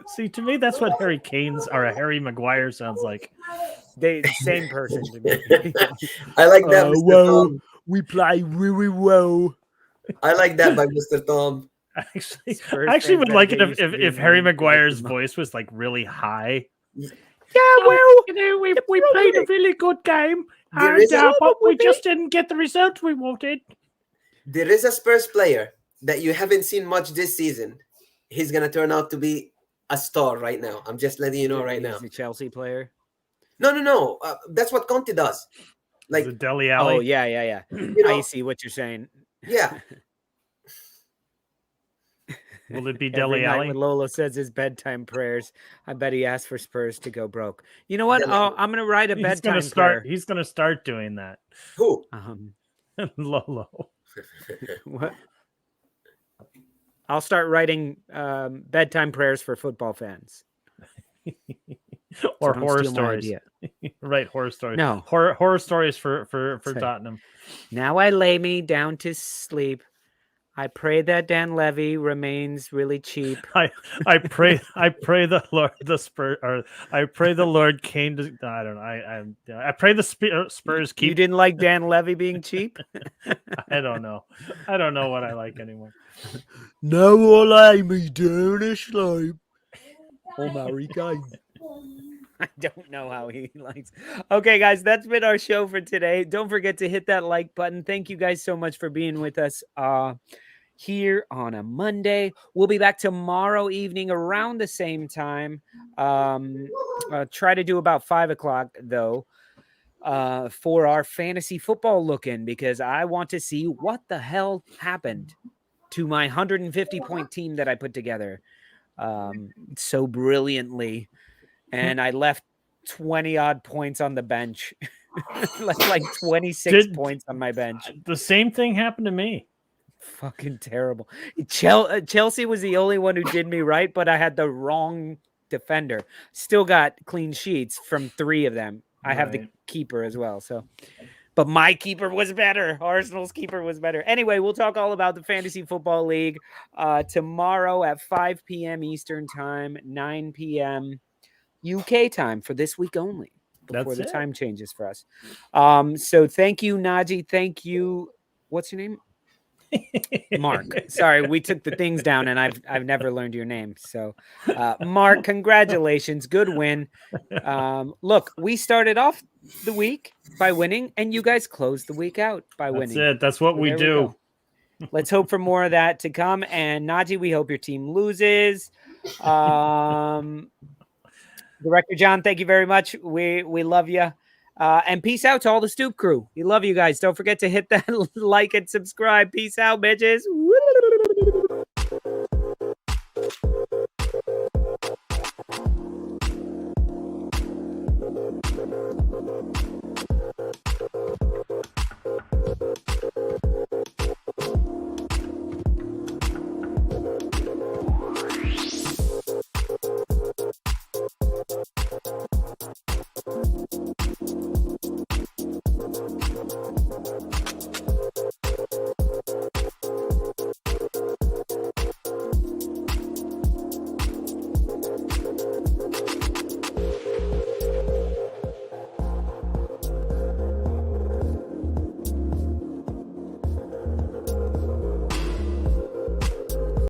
S2: See, to me, that's what Harry Kane's or a Harry Maguire sounds like.
S4: They same person to me.
S3: I like that, Mr.
S4: Well,
S3: Tom.
S4: we play really well.
S3: I like that by Mr. Tom.
S2: I actually,
S4: Spurs
S2: I actually
S4: fans
S2: would
S4: better
S2: like
S4: get
S2: it
S4: used to
S2: if
S4: being
S2: Harry
S4: named after
S2: Maguire's
S4: Mo.
S2: voice was like really high.
S4: Yeah,
S2: Oh, you know, we played a really good game,
S3: There
S2: and
S3: is a-
S2: but we just didn't get the result we wanted.
S3: There is a Spurs player that you haven't seen much this season. He's gonna turn out to be a star right now. I'm just letting you know right now.
S4: He's a Chelsea player.
S3: No. That's what Conte does.
S2: Like
S3: Like,
S2: the Deli Alley.
S4: Oh yeah.
S3: you know,
S4: I see what you're saying.
S3: yeah.
S2: Will it be
S4: Every
S2: Deli
S4: night
S2: Alley?
S4: when Lolo says his bedtime prayers, I bet he asks for Spurs to go broke. You know what?
S3: Dele
S4: I'm gonna write a
S2: He's
S4: bedtime
S2: gonna start.
S4: prayer.
S2: He's gonna start doing that.
S3: Who?
S2: Lolo.
S4: What? I'll start writing bedtime prayers for football fans.
S2: Or
S4: don't
S2: horror
S4: steal my
S2: stories.
S4: idea.
S2: Right, horror stories.
S4: No.
S2: Horror stories for
S4: Say.
S2: Tottenham.
S4: Now I lay me down to sleep. I pray that Dan Levy remains really cheap.
S2: I pray the Lord I pray the Lord Kane to, I don't know. I pray the Spurs keep.
S4: You didn't like Dan Levy being cheap?
S2: I don't know. I don't know what I like anymore.
S4: Now I lay me down to sleep. Oh, Mary Kane. I don't know how he likes. Okay, guys, that's been our show for today. Don't forget to hit that like button. Thank you guys so much for being with us here on a Monday. We'll be back tomorrow evening around the same time. Try to do about 5 o'clock though, for our fantasy football look-in, because I want to see what the hell happened to my 150 point team that I put together so brilliantly. And I left 20 odd points on the bench. like 26 points on my bench.
S2: The same thing happened to me.
S4: Fucking terrible. Chelsea was the only one who did me right, but I had the wrong defender. Still got clean sheets from 3 of them. I have the keeper as well. So, but my keeper was better. Arsenal's keeper was better. Anyway, we'll talk all about the Fantasy Football League tomorrow at 5 p.m. Eastern Time, 9 p.m. UK time for this week only, before the time changes for us. So thank you, Naji. Thank you. What's your name? Mark. Sorry, we took the things down and I've never learned your name. So Mark, congratulations. Good win. Look, we started off the week by winning, and you guys closed the week out by winning.
S2: That's it. That's what we do.
S4: Let's hope for more of that to come. And Naji, we hope your team loses. Director John, thank you very much. We love you. And peace out to all the Stoop crew. We love you guys. Don't forget to hit that like and subscribe. Peace out, bitches. Woo!